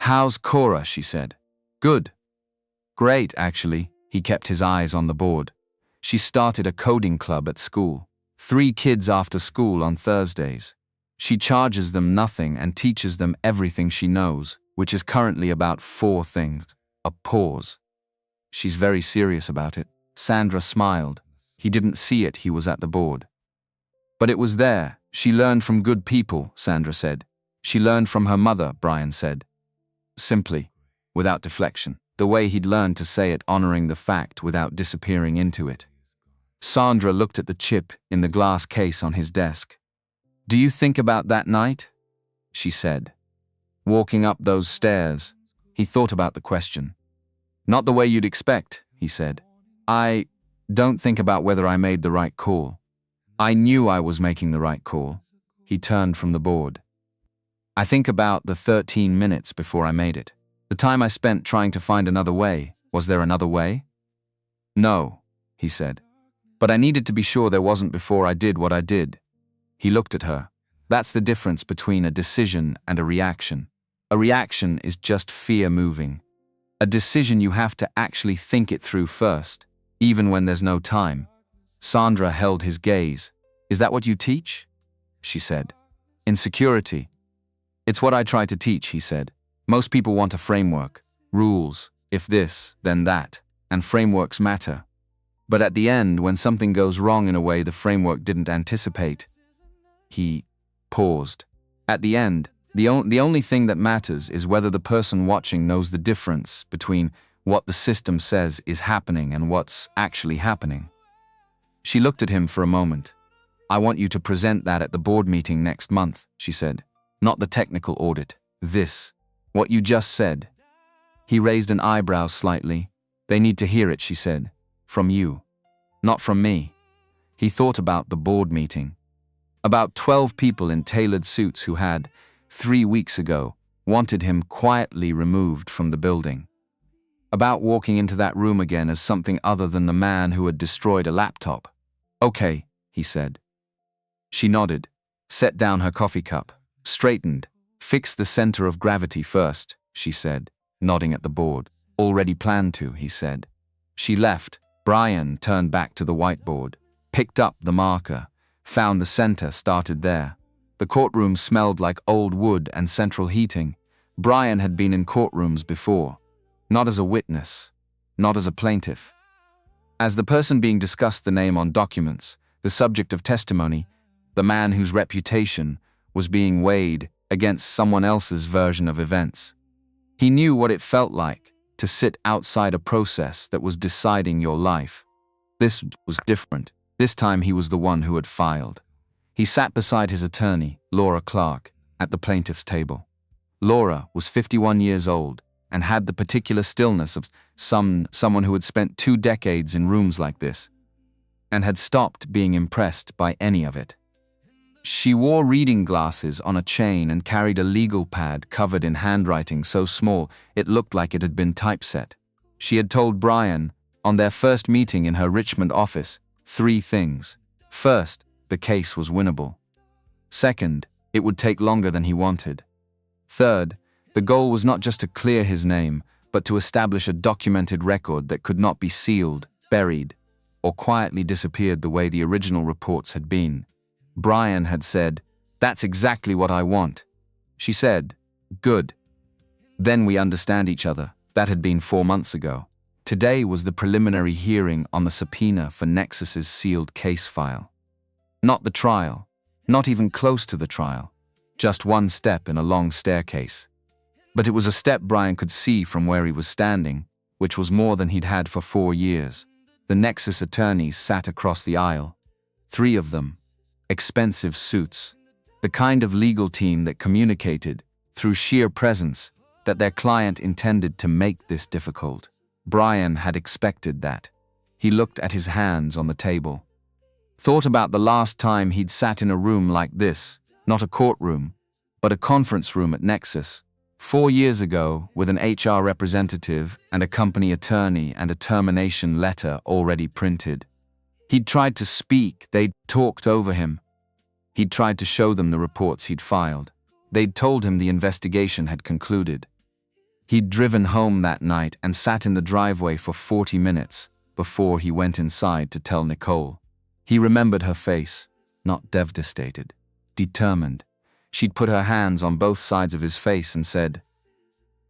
"How's Cora?" she said. "Good. Great, actually." He kept his eyes on the board. "She started a coding club at school. 3 kids after school on Thursdays. She charges them nothing and teaches them everything she knows, which is currently about 4 things." A pause. She's very serious about it. Sandra smiled. He didn't see it, he was at the board. But it was there. She learned from good people, Sandra said. She learned from her mother, Brian said. Simply, without deflection, the way he'd learned to say it, honoring the fact without disappearing into it. Sandra looked at the chip in the glass case on his desk. Do you think about that night? She said. Walking up those stairs, he thought about the question. Not the way you'd expect, he said. I don't think about whether I made the right call. I knew I was making the right call. He turned from the board. I think about the 13 minutes before I made it. The time I spent trying to find another way. Was there another way? No, he said. But I needed to be sure there wasn't before I did what I did. He looked at her. That's the difference between a decision and a reaction. A reaction is just fear moving. A decision you have to actually think it through first, even when there's no time. Sandra held his gaze. Is that what you teach? She said. Insecurity. It's what I try to teach, he said. Most people want a framework, rules, if this, then that, and frameworks matter. But at the end, when something goes wrong in a way the framework didn't anticipate, he paused. At the end, the only thing that matters is whether the person watching knows the difference between what the system says is happening and what's actually happening. She looked at him for a moment. I want you to present that at the board meeting next month, she said. Not the technical audit. This. What you just said. He raised an eyebrow slightly. They need to hear it, she said. From you. Not from me. He thought about the board meeting. About 12 people in tailored suits who had, 3 weeks ago, wanted him quietly removed from the building. About walking into that room again as something other than the man who had destroyed a laptop. Okay, he said. She nodded, set down her coffee cup, straightened. Fix the center of gravity first, she said, nodding at the board. Already planned to, he said. She left. Brian turned back to the whiteboard, picked up the marker, found the center, started there. The courtroom smelled like old wood and central heating. Brian had been in courtrooms before. Not as a witness, not as a plaintiff. As the person being discussed, the name on documents, the subject of testimony, the man whose reputation was being weighed against someone else's version of events. He knew what it felt like to sit outside a process that was deciding your life. This was different. This time he was the one who had filed. He sat beside his attorney, Laura Clark, at the plaintiff's table. Laura was 51 years old and had the particular stillness of someone who had spent 2 decades in rooms like this and had stopped being impressed by any of it. She wore reading glasses on a chain and carried a legal pad covered in handwriting so small it looked like it had been typeset. She had told Brian, on their first meeting in her Richmond office, 3 things. First, the case was winnable. Second, it would take longer than he wanted. Third, the goal was not just to clear his name, but to establish a documented record that could not be sealed, buried, or quietly disappeared the way the original reports had been. Brian had said, "That's exactly what I want." She said, "Good. Then we understand each other." That had been 4 months ago. Today was the preliminary hearing on the subpoena for Nexus's sealed case file. Not the trial, not even close to the trial, just one step in a long staircase. But it was a step Brian could see from where he was standing, which was more than he'd had for 4 years. The Nexus attorneys sat across the aisle. 3 of them. Expensive suits. The kind of legal team that communicated, through sheer presence, that their client intended to make this difficult. Brian had expected that. He looked at his hands on the table. Thought about the last time he'd sat in a room like this, not a courtroom, but a conference room at Nexus. 4 years ago, with an HR representative and a company attorney and a termination letter already printed. He'd tried to speak, they'd talked over him. He'd tried to show them the reports he'd filed. They'd told him the investigation had concluded. He'd driven home that night and sat in the driveway for 40 minutes before he went inside to tell Nicole. He remembered her face, not devastated, determined. She'd put her hands on both sides of his face and said,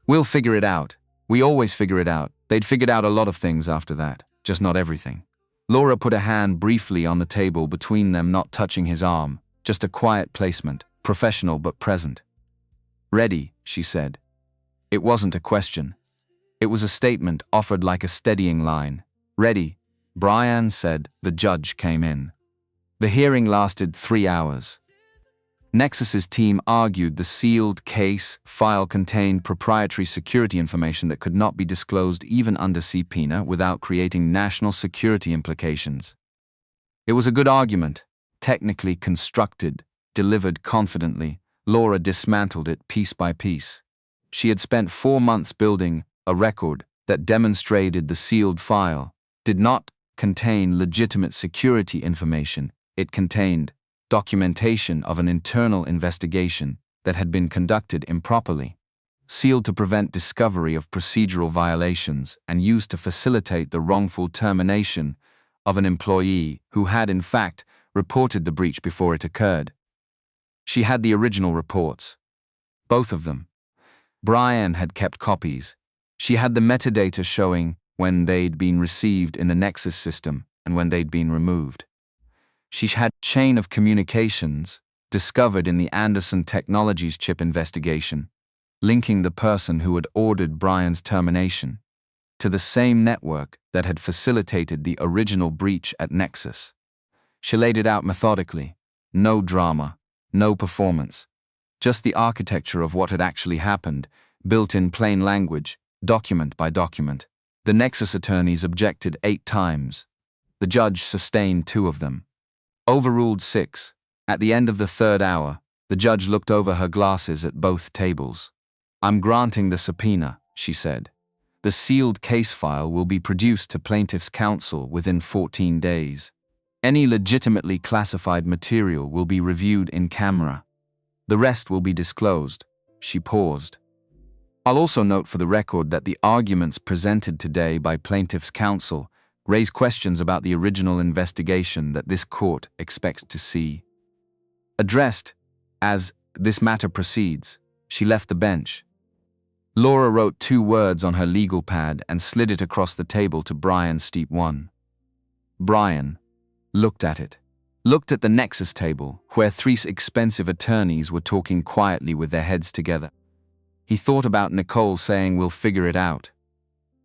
"We'll figure it out. We always figure it out. They'd figured out a lot of things after that, just not everything. Laura put a hand briefly on the table between them, not touching his arm, just a quiet placement, professional but present. "Ready," she said. It wasn't a question. It was a statement offered like a steadying line. "Ready," Brian said. The judge came in. The hearing lasted 3 hours. Nexus's team argued the sealed case file contained proprietary security information that could not be disclosed even under subpoena without creating national security implications. It was a good argument, technically constructed, delivered confidently. Laura dismantled it piece by piece. She had spent 4 months building a record that demonstrated the sealed file did not contain legitimate security information. It contained documentation of an internal investigation that had been conducted improperly, sealed to prevent discovery of procedural violations and used to facilitate the wrongful termination of an employee who had in fact reported the breach before it occurred. She had the original reports. Both of them. Brian had kept copies. She had the metadata showing when they'd been received in the Nexus system and when they'd been removed. She had a chain of communications discovered in the Anderson Technologies chip investigation, linking the person who had ordered Brian's termination to the same network that had facilitated the original breach at Nexus. She laid it out methodically. No drama, no performance. Just the architecture of what had actually happened, built in plain language, document by document. The Nexus attorneys objected 8 times. The judge sustained 2 of them. Overruled 6. At the end of the 3rd hour, the judge looked over her glasses at both tables. "I'm granting the subpoena," she said. "The sealed case file will be produced to plaintiff's counsel within 14 days. Any legitimately classified material will be reviewed in camera. The rest will be disclosed." She paused. "I'll also note for the record that the arguments presented today by plaintiff's counsel raise questions about the original investigation that this court expects to see addressed as this matter proceeds." She left the bench. Laura wrote 2 words on her legal pad and slid it across the table to Brian Steep 1. Brian looked at it. Looked at the Nexus table, where 3 expensive attorneys were talking quietly with their heads together. He thought about Nicole saying, "We'll figure it out."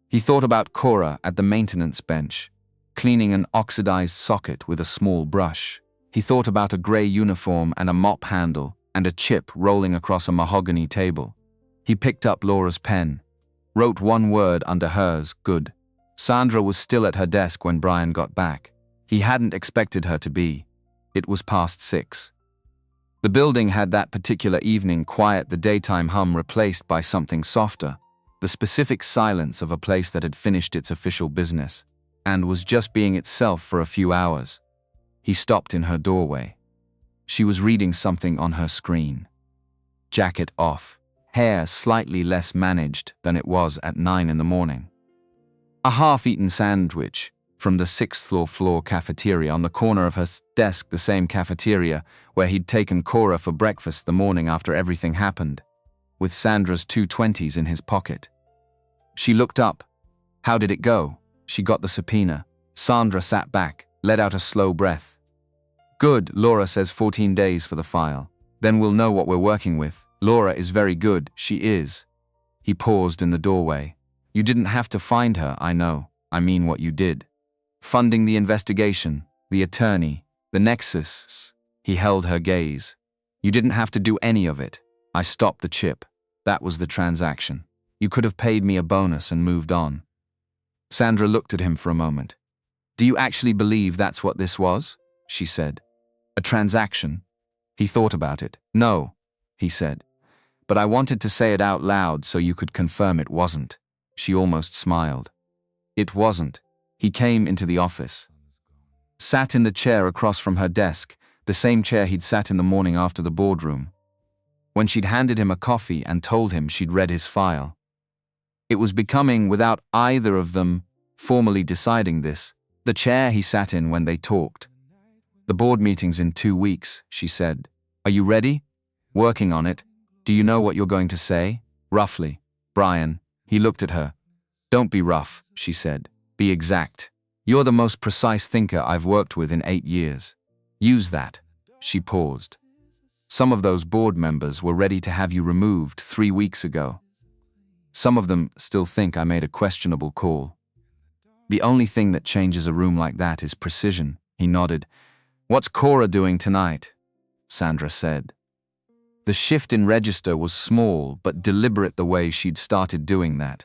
He thought about Cora at the maintenance bench, cleaning an oxidized socket with a small brush. He thought about a gray uniform and a mop handle and a chip rolling across a mahogany table. He picked up Laura's pen, wrote 1 word under hers, "Good." Sandra was still at her desk when Brian got back. He hadn't expected her to be. It was past 6. The building had that particular evening quiet, the daytime hum replaced by something softer, the specific silence of a place that had finished its official business and was just being itself for a few hours. He stopped in her doorway. She was reading something on her screen. Jacket off, hair slightly less managed than it was at 9 in the morning. A half-eaten sandwich from the 6th floor cafeteria on the corner of her desk, the same cafeteria where he'd taken Cora for breakfast the morning after everything happened, with Sandra's 220s in his pocket. She looked up. How did it go? She got the subpoena. Sandra sat back, let out a slow breath. "Good," Laura says, 14 days for the file. "Then we'll know what we're working with." "Laura is very good, she is." He paused in the doorway. "You didn't have to find her, I know. I mean what you did. Funding the investigation, the attorney, the Nexus." He held her gaze. "You didn't have to do any of it. I stopped the chip. That was the transaction. You could have paid me a bonus and moved on." Sandra looked at him for a moment. "Do you actually believe that's what this was?" she said. "A transaction?" He thought about it. "No," he said. "But I wanted to say it out loud so you could confirm it wasn't." She almost smiled. "It wasn't." He came into the office. Sat in the chair across from her desk, the same chair he'd sat in the morning after the boardroom, when she'd handed him a coffee and told him she'd read his file. It was becoming, without either of them formally deciding this, the chair he sat in when they talked. "The board meeting's in 2 weeks, she said. "Are you ready?" "Working on it. Do you know what you're going to say?" "Roughly." "Brian." He looked at her. Don't be rough, she said. Be exact. You're the most precise thinker I've worked with in 8 years. Use that. She paused. Some of those board members were ready to have you removed 3 weeks ago. Some of them still think I made a questionable call. The only thing that changes a room like that is precision, he nodded. What's Cora doing tonight? Sandra said. The shift in register was small but deliberate the way she'd started doing that.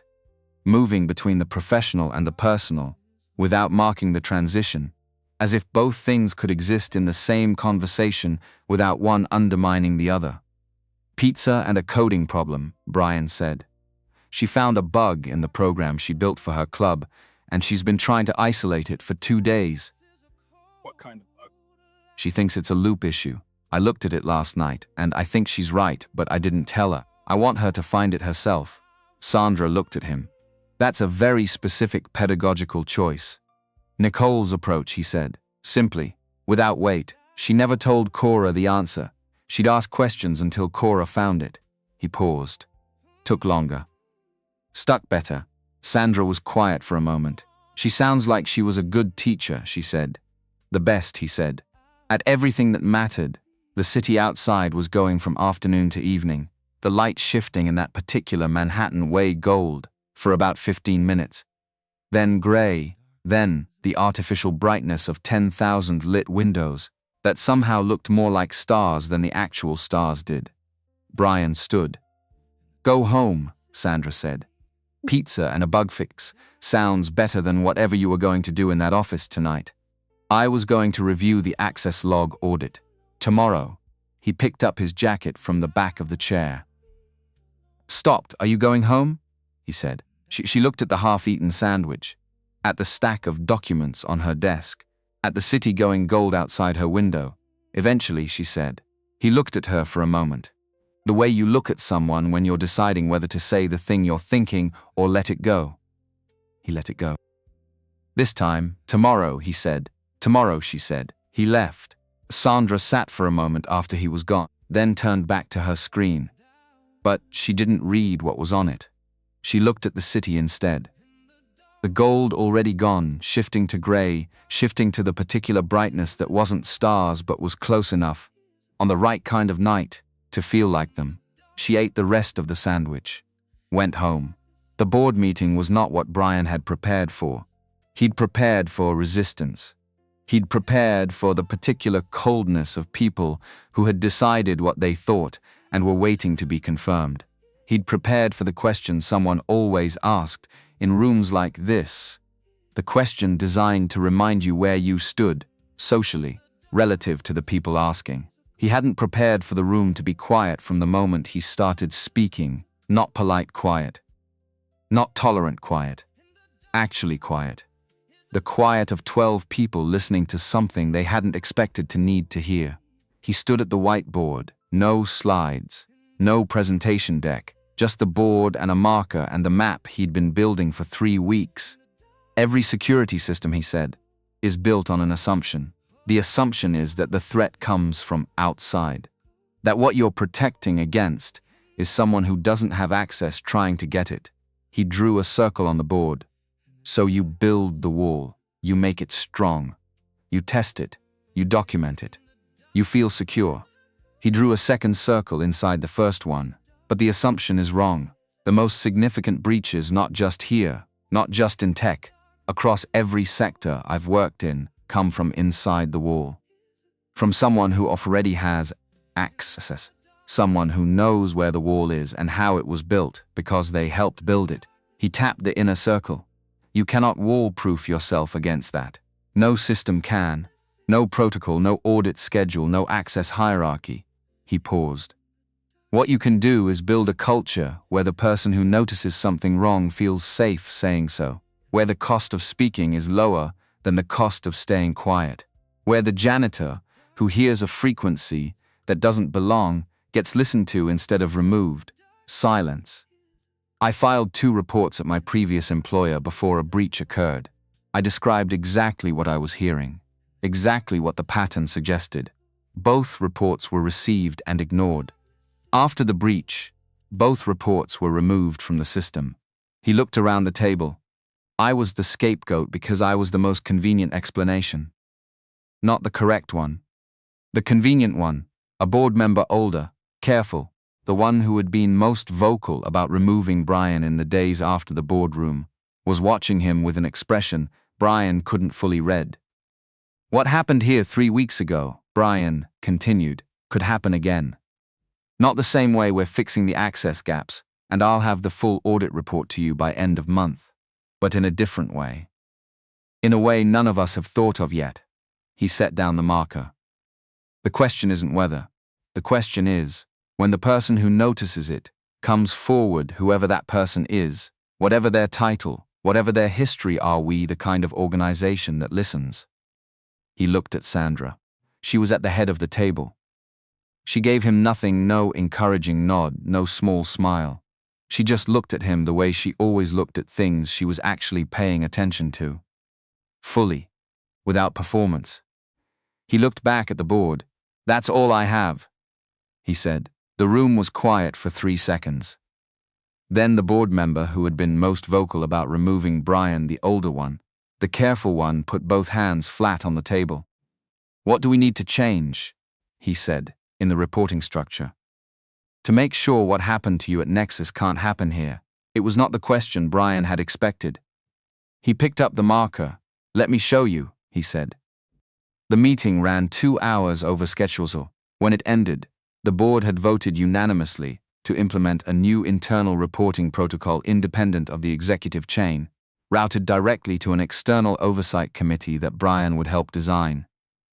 Moving between the professional and the personal, without marking the transition, as if both things could exist in the same conversation without one undermining the other. Pizza and a coding problem, Brian said. She found a bug in the program she built for her club, and she's been trying to isolate it for 2 days. What kind of bug? She thinks it's a loop issue. I looked at it last night, and I think she's right, but I didn't tell her. I want her to find it herself. Sandra looked at him. That's a very specific pedagogical choice. Nicole's approach, he said, simply, without weight. She never told Cora the answer. She'd ask questions until Cora found it. He paused. Took longer. Stuck better. Sandra was quiet for a moment. She sounds like she was a good teacher, she said. The best, he said. At everything that mattered, the city outside was going from afternoon to evening, the light shifting in that particular Manhattan way gold for about 15 minutes. Then gray, then the artificial brightness of 10,000 lit windows that somehow looked more like stars than the actual stars did. Brian stood. Go home, Sandra said. Pizza and a bug fix sounds better than whatever you were going to do in that office tonight. I was going to review the access log audit. Tomorrow. He picked up his jacket from the back of the chair. Stopped. Are you going home? He said. She looked at the half-eaten sandwich, at the stack of documents on her desk, at the city going gold outside her window. Eventually, she said. He looked at her for a moment. The way you look at someone when you're deciding whether to say the thing you're thinking or let it go. He let it go. This time, tomorrow, he said. Tomorrow, she said. He left. Sandra sat for a moment after he was gone, then turned back to her screen. But she didn't read what was on it. She looked at the city instead. The gold already gone, shifting to gray, shifting to the particular brightness that wasn't stars but was close enough, on the right kind of night, to feel like them. She ate the rest of the sandwich. Went home. The board meeting was not what Brian had prepared for. He'd prepared for resistance. He'd prepared for the particular coldness of people who had decided what they thought and were waiting to be confirmed. He'd prepared for the question someone always asked in rooms like this. The question designed to remind you where you stood, socially, relative to the people asking. He hadn't prepared for the room to be quiet from the moment he started speaking, not polite quiet. Not tolerant quiet. Actually quiet. The quiet of 12 people listening to something they hadn't expected to need to hear. He stood at the whiteboard, no slides, no presentation deck, just the board and a marker and the map he'd been building for 3 weeks. Every security system, he said, is built on an assumption. The assumption is that the threat comes from outside. That what you're protecting against is someone who doesn't have access trying to get it. He drew a circle on the board. So you build the wall. You make it strong. You test it. You document it. You feel secure. He drew a second circle inside the first one. But the assumption is wrong. The most significant breaches, not just here, not just in tech, across every sector I've worked in, come from inside the wall. From someone who already has access. Someone who knows where the wall is and how it was built because they helped build it. He tapped the inner circle. You cannot wall-proof yourself against that. No system can. No protocol, no audit schedule, no access hierarchy. He paused. What you can do is build a culture where the person who notices something wrong feels safe saying so, where the cost of speaking is lower than the cost of staying quiet, where the janitor, who hears a frequency that doesn't belong, gets listened to instead of removed. Silence. I filed 2 reports at my previous employer before a breach occurred. I described exactly what I was hearing, exactly what the pattern suggested. Both reports were received and ignored. After the breach, both reports were removed from the system. He looked around the table. I was the scapegoat because I was the most convenient explanation. Not the correct one. The convenient one, a board member older, careful, the one who had been most vocal about removing Brian in the days after the boardroom, was watching him with an expression Brian couldn't fully read. What happened here 3 weeks ago, Brian continued, could happen again. Not the same way we're fixing the access gaps, and I'll have the full audit report to you by end of month, but in a different way. In a way none of us have thought of yet. He set down the marker. The question isn't whether. The question is, when the person who notices it comes forward, whoever that person is, whatever their title, whatever their history, are we the kind of organization that listens? He looked at Sandra. She was at the head of the table. She gave him nothing, no encouraging nod, no small smile. She just looked at him the way she always looked at things she was actually paying attention to. Fully. Without performance. He looked back at the board. That's all I have, he said. The room was quiet for 3 seconds. Then the board member who had been most vocal about removing Brian, the older one, the careful one, put both hands flat on the table. What do we need to change? He said, in the reporting structure. To make sure what happened to you at Nexus can't happen here. It was not the question Brian had expected. He picked up the marker. Let me show you, he said. The meeting ran 2 hours over schedule. When it ended, the board had voted unanimously to implement a new internal reporting protocol independent of the executive chain, routed directly to an external oversight committee that Brian would help design.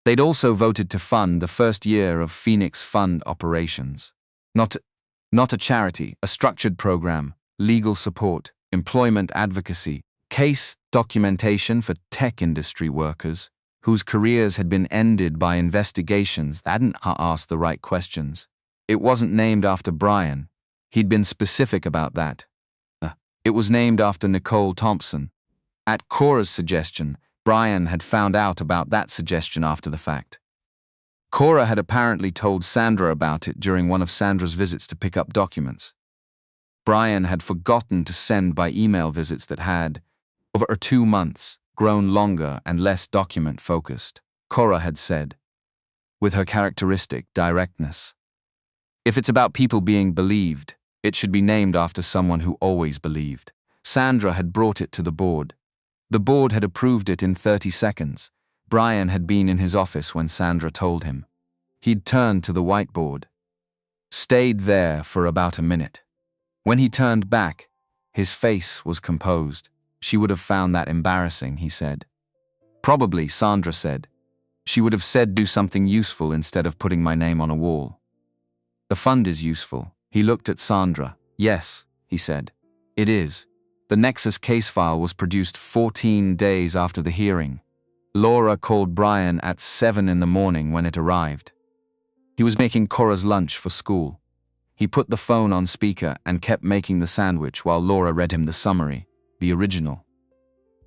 They'd also voted to fund the first year of Phoenix Fund operations. Not a charity, a structured program, legal support, employment advocacy, case documentation for tech industry workers whose careers had been ended by investigations that hadn't asked the right questions. It wasn't named after Brian. He'd been specific about that. It was named after Nicole Thompson. At Cora's suggestion, Brian had found out about that suggestion after the fact. Cora had apparently told Sandra about it during one of Sandra's visits to pick up documents. Brian had forgotten to send by email visits that had, over 2 months, grown longer and less document-focused, Cora had said, with her characteristic directness. If it's about people being believed, it should be named after someone who always believed. Sandra had brought it to the board. The board had approved it in 30 seconds. Brian had been in his office when Sandra told him. He'd turned to the whiteboard. Stayed there for about a minute. When he turned back, his face was composed. She would have found that embarrassing, he said. Probably, Sandra said. She would have said do something useful instead of putting my name on a wall. The fund is useful. He looked at Sandra. Yes, he said. It is. The Nexus case file was produced 14 days after the hearing. Laura called Brian at 7 in the morning when it arrived. He was making Cora's lunch for school. He put the phone on speaker and kept making the sandwich while Laura read him the summary. The original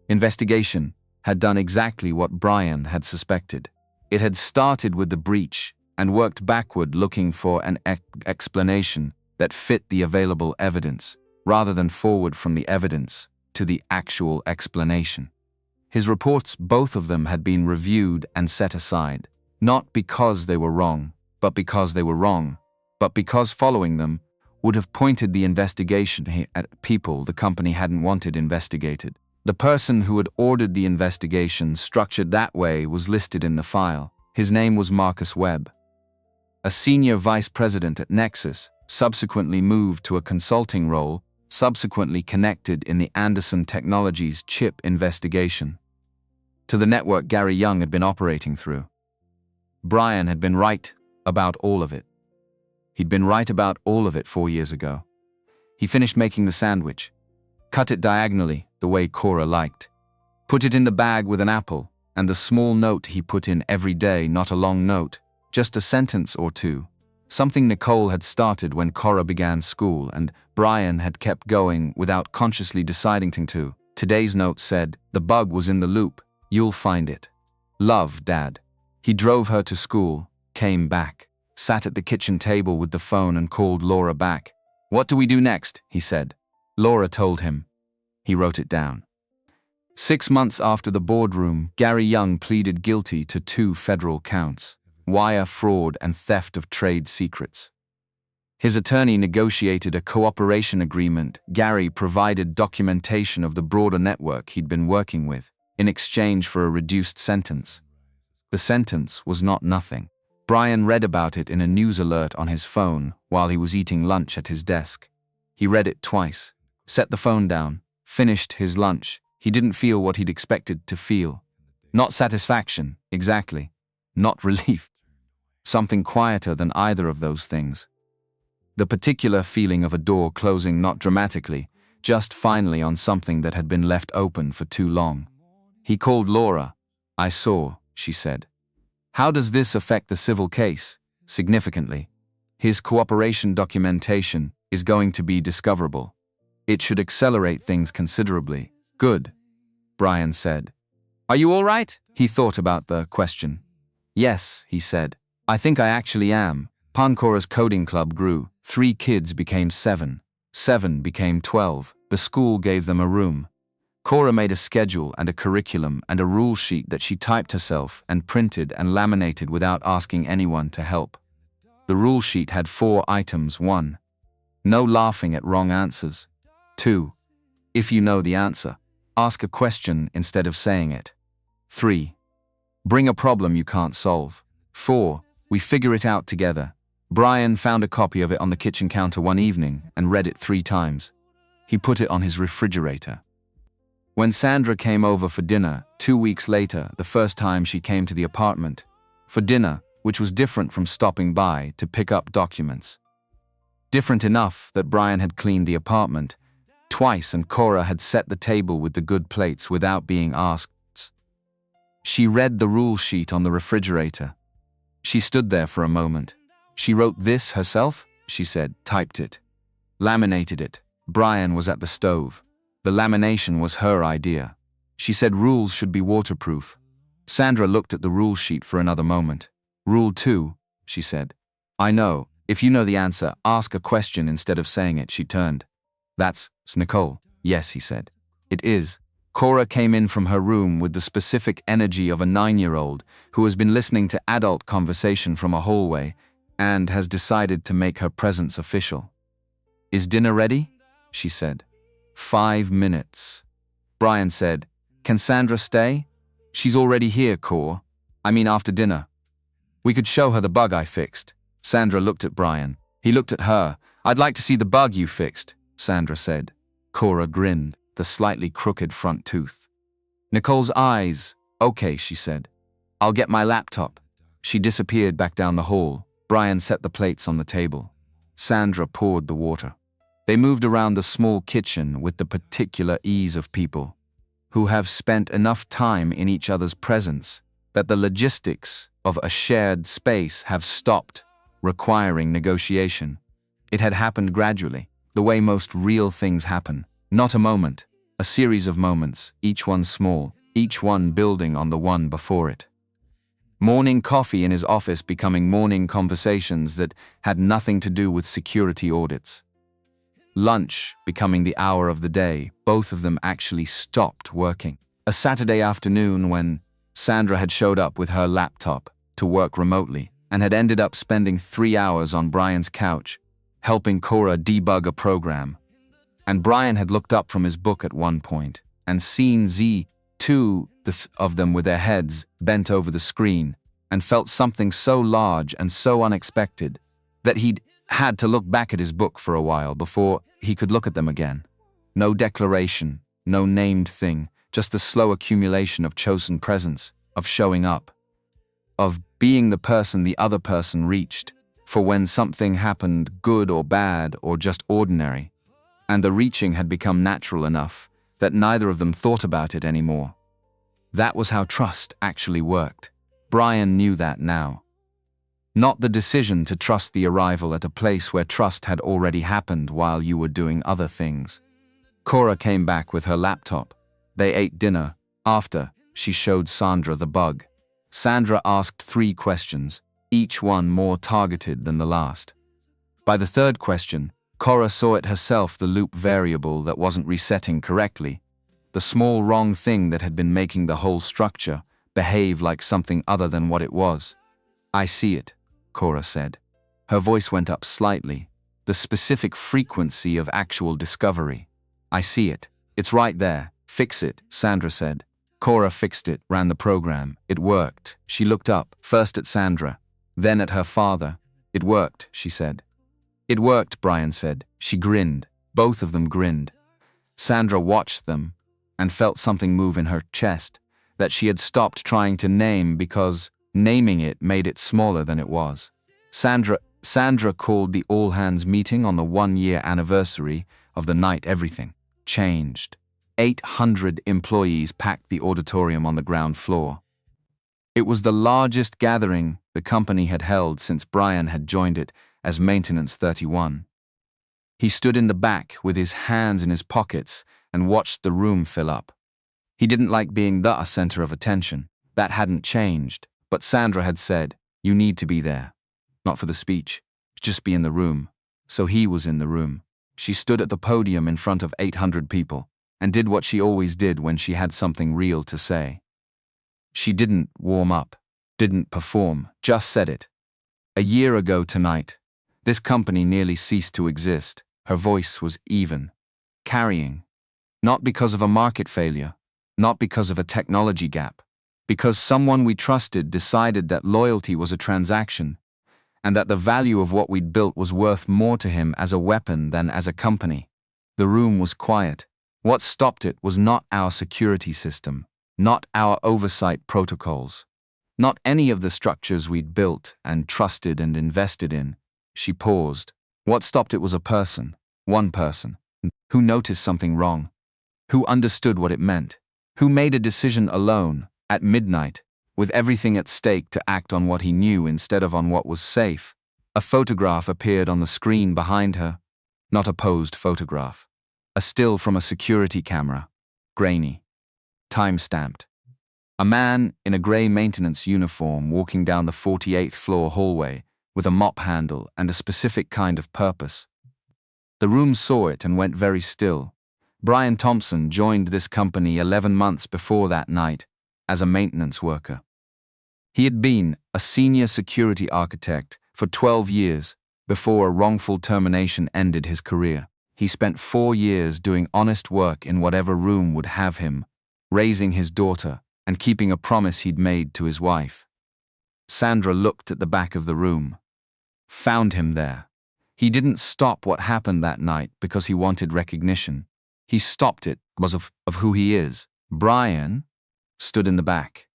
investigation had done exactly what Brian had suspected. It had started with the breach and worked backward looking for an explanation that fit the available evidence, rather than forward from the evidence to the actual explanation. His reports, both of them, had been reviewed and set aside, not because they were wrong, but because they were wrong, but because following them would have pointed the investigation at people the company hadn't wanted investigated. The person who had ordered the investigation structured that way was listed in the file. His name was Marcus Webb. A senior vice president at Nexus, subsequently moved to a consulting role, subsequently connected in the Anderson Technologies chip investigation to the network Gary Young had been operating through. Brian had been right about all of it. He'd been right about all of it 4 years ago. He finished making the sandwich, cut it diagonally the way Cora liked, put it in the bag with an apple, and the small note he put in every day, not a long note, just a sentence or two, something Nicole had started when Cora began school and Brian had kept going without consciously deciding to. Today's note said, "The bug was in the loop, you'll find it. Love, Dad." He drove her to school, came back, sat at the kitchen table with the phone and called Laura back. "What do we do next?" he said. Laura told him. He wrote it down. 6 months after the boardroom, Gary Young pleaded guilty to 2 federal counts: wire fraud and theft of trade secrets. His attorney negotiated a cooperation agreement. Gary provided documentation of the broader network he'd been working with, in exchange for a reduced sentence. The sentence was not nothing. Brian read about it in a news alert on his phone while he was eating lunch at his desk. He read it twice, set the phone down, finished his lunch. He didn't feel what he'd expected to feel. Not satisfaction, exactly. Not relief. Something quieter than either of those things. The particular feeling of a door closing, not dramatically, just finally on something that had been left open for too long. He called Laura. "I saw," she said. "How does this affect the civil case?" "Significantly. His cooperation documentation is going to be discoverable. It should accelerate things considerably." "Good," Brian said. "Are you all right?" He thought about the question. "Yes," he said. "I think I actually am." Pancora's coding club grew. 3 kids became 7. 7 became 12. The school gave them a room. Cora made a schedule and a curriculum and a rule sheet that she typed herself and printed and laminated without asking anyone to help. The rule sheet had 4 items. 1. No laughing at wrong answers. 2. If you know the answer, ask a question instead of saying it. 3. Bring a problem you can't solve. 4. We figure it out together. Brian found a copy of it on the kitchen counter one evening and read it 3 times. He put it on his refrigerator. When Sandra came over for dinner, 2 weeks later, the first time she came to the apartment, for dinner, which was different from stopping by to pick up documents. Different enough that Brian had cleaned the apartment twice and Cora had set the table with the good plates without being asked. She read the rule sheet on the refrigerator. She stood there for a moment. "She wrote this herself?" she said, typed it. Laminated it. Brian was at the stove. The lamination was her idea. She said rules should be waterproof. Sandra looked at the rule sheet for another moment. "Rule 2, she said. "I know. If you know the answer, ask a question instead of saying it." She turned. "That's Nicole." "Yes," he said. "It is." Cora came in from her room with the specific energy of a 9-year-old who has been listening to adult conversation from a hallway and has decided to make her presence official. "Is dinner ready?" she said. 5 minutes. Brian said, "Can Sandra stay?" "She's already here, Cor. I mean after dinner. We could show her the bug I fixed." Sandra looked at Brian. He looked at her. "I'd like to see the bug you fixed," Sandra said. Cora grinned, the slightly crooked front tooth. Nicole's eyes. "Okay," she said. "I'll get my laptop." She disappeared back down the hall. Brian set the plates on the table. Sandra poured the water. They moved around the small kitchen with the particular ease of people who have spent enough time in each other's presence that the logistics of a shared space have stopped requiring negotiation. It had happened gradually, the way most real things happen. Not a moment, a series of moments, each one small, each one building on the one before it. Morning coffee in his office becoming morning conversations that had nothing to do with security audits. Lunch becoming the hour of the day. Both of them actually stopped working. A Saturday afternoon when Sandra had showed up with her laptop to work remotely and had ended up spending 3 hours on Brian's couch, helping Cora debug a program. And Brian had looked up from his book at one point and seen two of them with their heads bent over the screen and felt something so large and so unexpected that he'd had to look back at his book for a while before he could look at them again. No declaration, no named thing, just the slow accumulation of chosen presence, of showing up, of being the person the other person reached for when something happened, good or bad or just ordinary. And the reaching had become natural enough that neither of them thought about it anymore. That was how trust actually worked. Brian knew that now. Not the decision to trust the arrival at a place where trust had already happened while you were doing other things. Cora came back with her laptop. They ate dinner. After, she showed Sandra the bug. Sandra asked 3 questions, each one more targeted than the last. By the 3rd question, Cora saw it herself, the loop variable that wasn't resetting correctly, the small wrong thing that had been making the whole structure behave like something other than what it was. "I see it," Cora said. Her voice went up slightly, the specific frequency of actual discovery. "I see it. It's right there. Fix it," Sandra said. Cora fixed it, ran the program. It worked. She looked up, first at Sandra, then at her father. "It worked," she said. "It worked," Brian said. She grinned. Both of them grinned. Sandra watched them and felt something move in her chest that she had stopped trying to name because naming it made it smaller than it was. Sandra called the all-hands meeting on the 1-year anniversary of the night everything changed. 800 employees packed the auditorium on the ground floor. It was the largest gathering the company had held since Brian had joined it as Maintenance 31. He stood in the back with his hands in his pockets and watched the room fill up. He didn't like being the center of attention. That hadn't changed, but Sandra had said, "You need to be there. Not for the speech, just be in the room." So he was in the room. She stood at the podium in front of 800 people and did what she always did when she had something real to say. She didn't warm up, didn't perform, just said it. "A year ago tonight, this company nearly ceased to exist." Her voice was even, carrying. Not because of a market failure, not because of a technology gap, because someone we trusted decided that loyalty was a transaction, and that the value of what we'd built was worth more to him as a weapon than as a company. The room was quiet. What stopped it was not our security system, not our oversight protocols, not any of the structures we'd built and trusted and invested in. She paused. What stopped it was a person, one person, who noticed something wrong, who understood what it meant, who made a decision alone, at midnight, with everything at stake to act on what he knew instead of on what was safe. A photograph appeared on the screen behind her, not a posed photograph. A still from a security camera, grainy, time-stamped. A man in a grey maintenance uniform walking down the 48th floor hallway with a mop handle and a specific kind of purpose. The room saw it and went very still. Brian Thompson joined this company 11 months before that night as a maintenance worker. He had been a senior security architect for 12 years before a wrongful termination ended his career. He spent 4 years doing honest work in whatever room would have him, raising his daughter and keeping a promise he'd made to his wife. Sandra looked at the back of the room, found him there. He didn't stop what happened that night because he wanted recognition. He stopped it because of who he is. Brian stood in the back.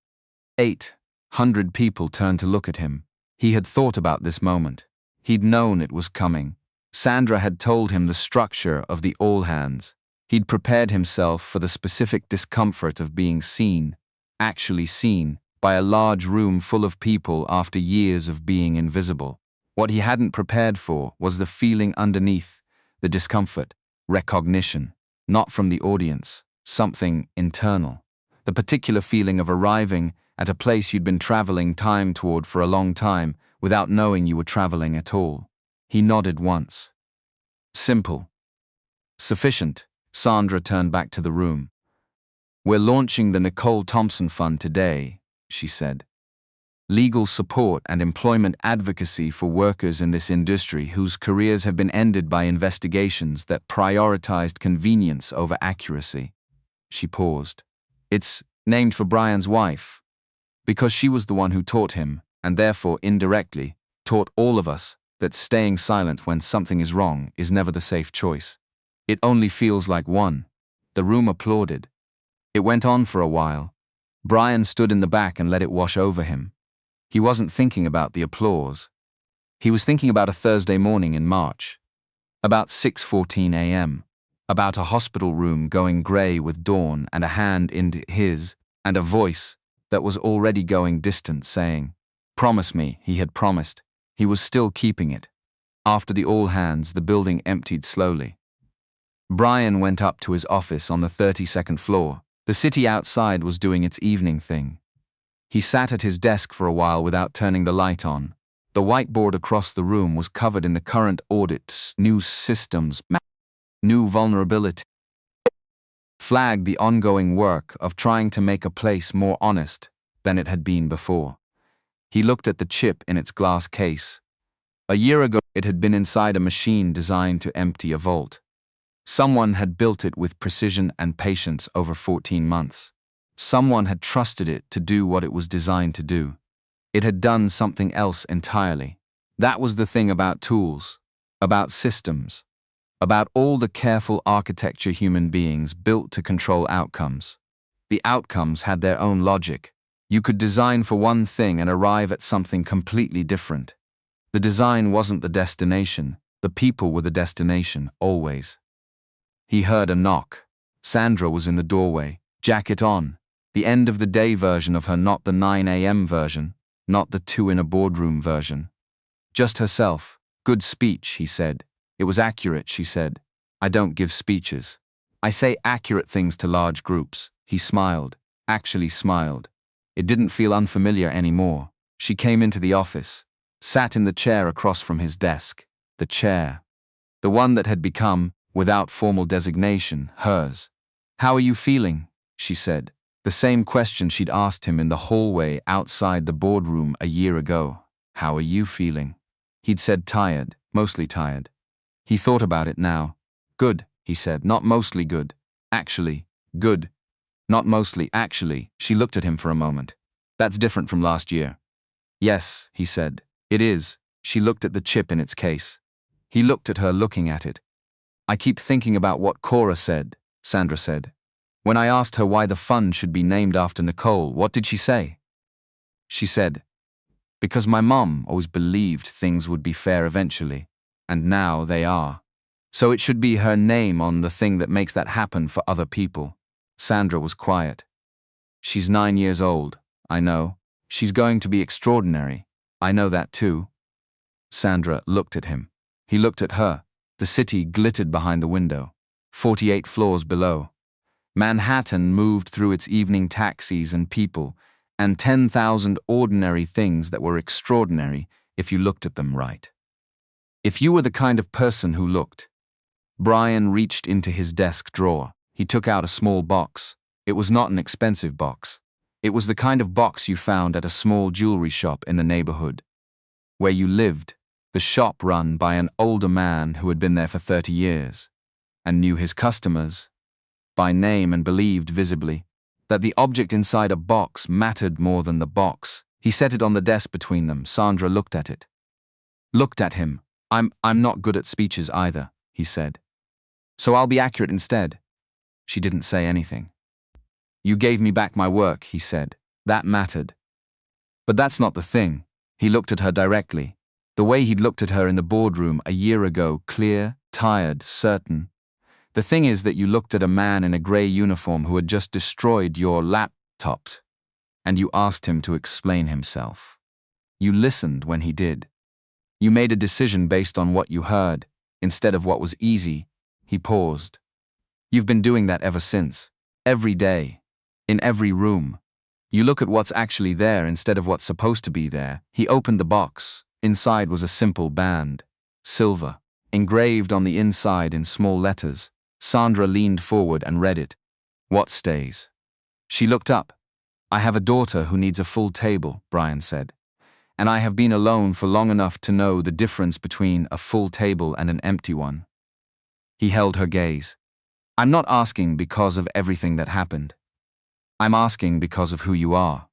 800 people turned to look at him. He had thought about this moment. He'd known it was coming. Sandra had told him the structure of the all-hands. He'd prepared himself for the specific discomfort of being seen, actually seen, by a large room full of people after years of being invisible. What he hadn't prepared for was the feeling underneath, the discomfort, recognition, not from the audience, something internal. The particular feeling of arriving at a place you'd been traveling time toward for a long time without knowing you were traveling at all. He nodded once. Simple. Sufficient. Sandra turned back to the room. "We're launching the Nicole Thompson Fund today," she said. "Legal support and employment advocacy for workers in this industry whose careers have been ended by investigations that prioritized convenience over accuracy." She paused. "It's named for Brian's wife, because she was the one who taught him, and therefore indirectly, taught all of us that staying silent when something is wrong is never the safe choice. It only feels like one." The room applauded. It went on for a while. Brian stood in the back and let it wash over him. He wasn't thinking about the applause. He was thinking about a Thursday morning in March. About 6:14 a.m. About a hospital room going grey with dawn and a hand in his, and a voice that was already going distant saying, "Promise me," he had promised. He was still keeping it. After the all-hands, the building emptied slowly. Brian went up to his office on the 32nd floor. The city outside was doing its evening thing. He sat at his desk for a while without turning the light on. The whiteboard across the room was covered in the current audits, new systems, new vulnerability. Flagged the ongoing work of trying to make a place more honest than it had been before. He looked at the chip in its glass case. A year ago, it had been inside a machine designed to empty a vault. Someone had built it with precision and patience over 14 months. Someone had trusted it to do what it was designed to do. It had done something else entirely. That was the thing about tools, about systems, about all the careful architecture human beings built to control outcomes. The outcomes had their own logic. You could design for one thing and arrive at something completely different. The design wasn't the destination, the people were the destination, always. He heard a knock. Sandra was in the doorway, jacket on, the end of the day version of her, not the 9 a.m. version, not the 2 in a boardroom version. Just herself. Good speech, he said. It was accurate, she said. I don't give speeches. I say accurate things to large groups. He smiled, actually smiled. It didn't feel unfamiliar anymore. She came into the office, sat in the chair across from his desk. The chair. The one that had become, without formal designation, hers. How are you feeling? She said. The same question she'd asked him in the hallway outside the boardroom a year ago. How are you feeling? He'd said tired, mostly tired. He thought about it now. Good, he said, not mostly good. Actually, good. Not mostly, actually. She looked at him for a moment. That's different from last year. Yes, he said. It is. She looked at the chip in its case. He looked at her, looking at it. I keep thinking about what Cora said, Sandra said. When I asked her why the fund should be named after Nicole, what did she say? She said, because my mom always believed things would be fair eventually, and now they are. So it should be her name on the thing that makes that happen for other people. Sandra was quiet. She's 9 years old, I know. She's going to be extraordinary. I know that too. Sandra looked at him. He looked at her. The city glittered behind the window. 48 floors below. Manhattan moved through its evening taxis and people, and 10,000 ordinary things that were extraordinary if you looked at them right. If you were the kind of person who looked. Brian reached into his desk drawer. He took out a small box. It was not an expensive box. It was the kind of box you found at a small jewelry shop in the neighborhood where you lived, the shop run by an older man who had been there for 30 years and knew his customers by name and believed visibly that the object inside a box mattered more than the box. He set it on the desk between them. Sandra looked at it. Looked at him. I'm not good at speeches either, he said. So I'll be accurate instead. She didn't say anything. You gave me back my work, he said. That mattered. But that's not the thing. He looked at her directly. The way he'd looked at her in the boardroom a year ago, clear, tired, certain. The thing is that you looked at a man in a grey uniform who had just destroyed your laptop, and you asked him to explain himself. You listened when he did. You made a decision based on what you heard, instead of what was easy. He paused. You've been doing that ever since. Every day. In every room. You look at what's actually there instead of what's supposed to be there. He opened the box. Inside was a simple band. Silver. Engraved on the inside in small letters. Sandra leaned forward and read it. What stays? She looked up. I have a daughter who needs a full table, Brian said. And I have been alone for long enough to know the difference between a full table and an empty one. He held her gaze. I'm not asking because of everything that happened. I'm asking because of who you are.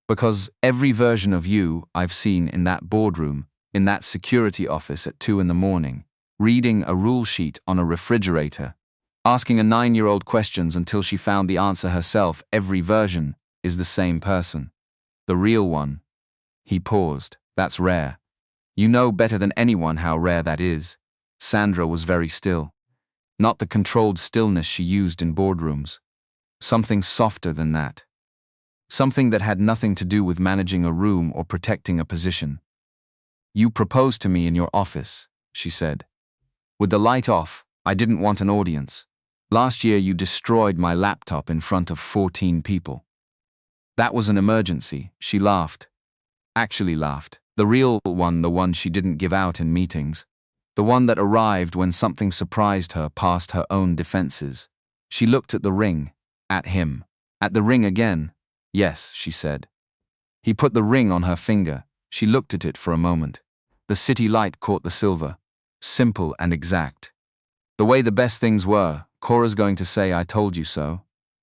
Because every version of you I've seen in that boardroom, in that security office at 2 a.m, reading a rule sheet on a refrigerator, asking a 9-year-old questions until she found the answer herself, every version is the same person. The real one. He paused. That's rare. You know better than anyone how rare that is. Sandra was very still. Not the controlled stillness she used in boardrooms. Something softer than that. Something that had nothing to do with managing a room or protecting a position. You proposed to me in your office, she said. With the light off, I didn't want an audience. Last year you destroyed my laptop in front of 14 people. That was an emergency, she laughed. Actually laughed. The real one, the one she didn't give out in meetings. The one that arrived when something surprised her past her own defenses. She looked at the ring. At him. At the ring again. Yes, she said. He put the ring on her finger. She looked at it for a moment. The city light caught the silver. Simple and exact. The way the best things were. Cora's going to say, "I told you so,"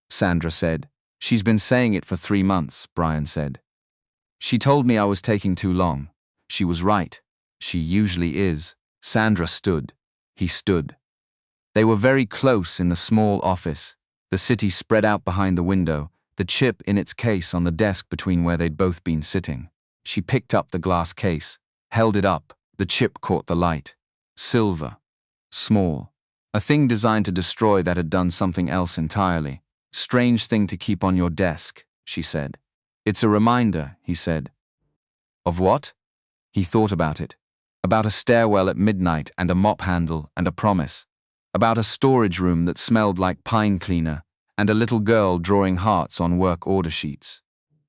Sandra said. "She's been saying it for 3 months," Brian said. "She told me I was taking too long." She was right. She usually is. Sandra stood. He stood. They were very close in the small office, the city spread out behind the window, the chip in its case on the desk between where they'd both been sitting. She picked up the glass case, held it up. The chip caught the light. Silver. Small. A thing designed to destroy that had done something else entirely. "Strange thing to keep on your desk," she said. "It's a reminder," he said. "Of what?" He thought about it. About a stairwell at midnight and a mop handle and a promise. About a storage room that smelled like pine cleaner and a little girl drawing hearts on work order sheets.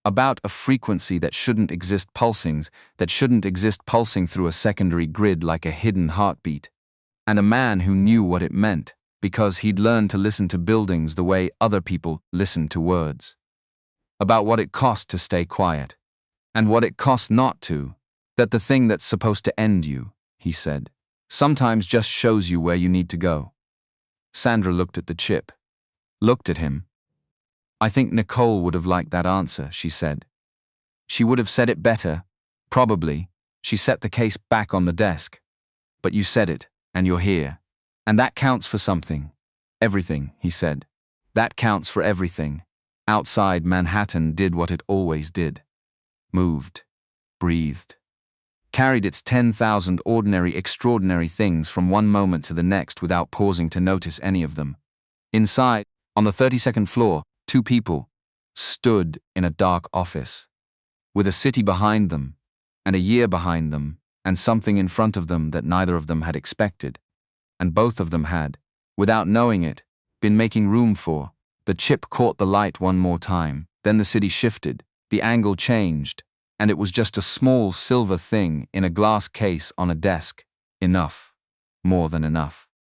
About a frequency that shouldn't exist pulsing through a secondary grid like a hidden heartbeat. And a man who knew what it meant because he'd learned to listen to buildings the way other people listened to words. About what it cost to stay quiet. And what it cost not to. That the thing that's supposed to end you, he said, sometimes just shows you where you need to go. Sandra looked at the chip. Looked at him. "I think Nicole would have liked that answer," she said. "She would have said it better. Probably." She set the case back on the desk. "But you said it, and you're here. And that counts for something." "Everything," he said. "That counts for everything." Outside, Manhattan did what it always did. Moved. Breathed. Carried its 10,000 ordinary, extraordinary things from one moment to the next without pausing to notice any of them. Inside, on the 32nd floor, 2 people stood in a dark office, with a city behind them, and a year behind them, and something in front of them that neither of them had expected. And both of them had, without knowing it, been making room for. The chip caught the light one more time, then the city shifted, the angle changed, and it was just a small silver thing in a glass case on a desk. Enough. More than enough.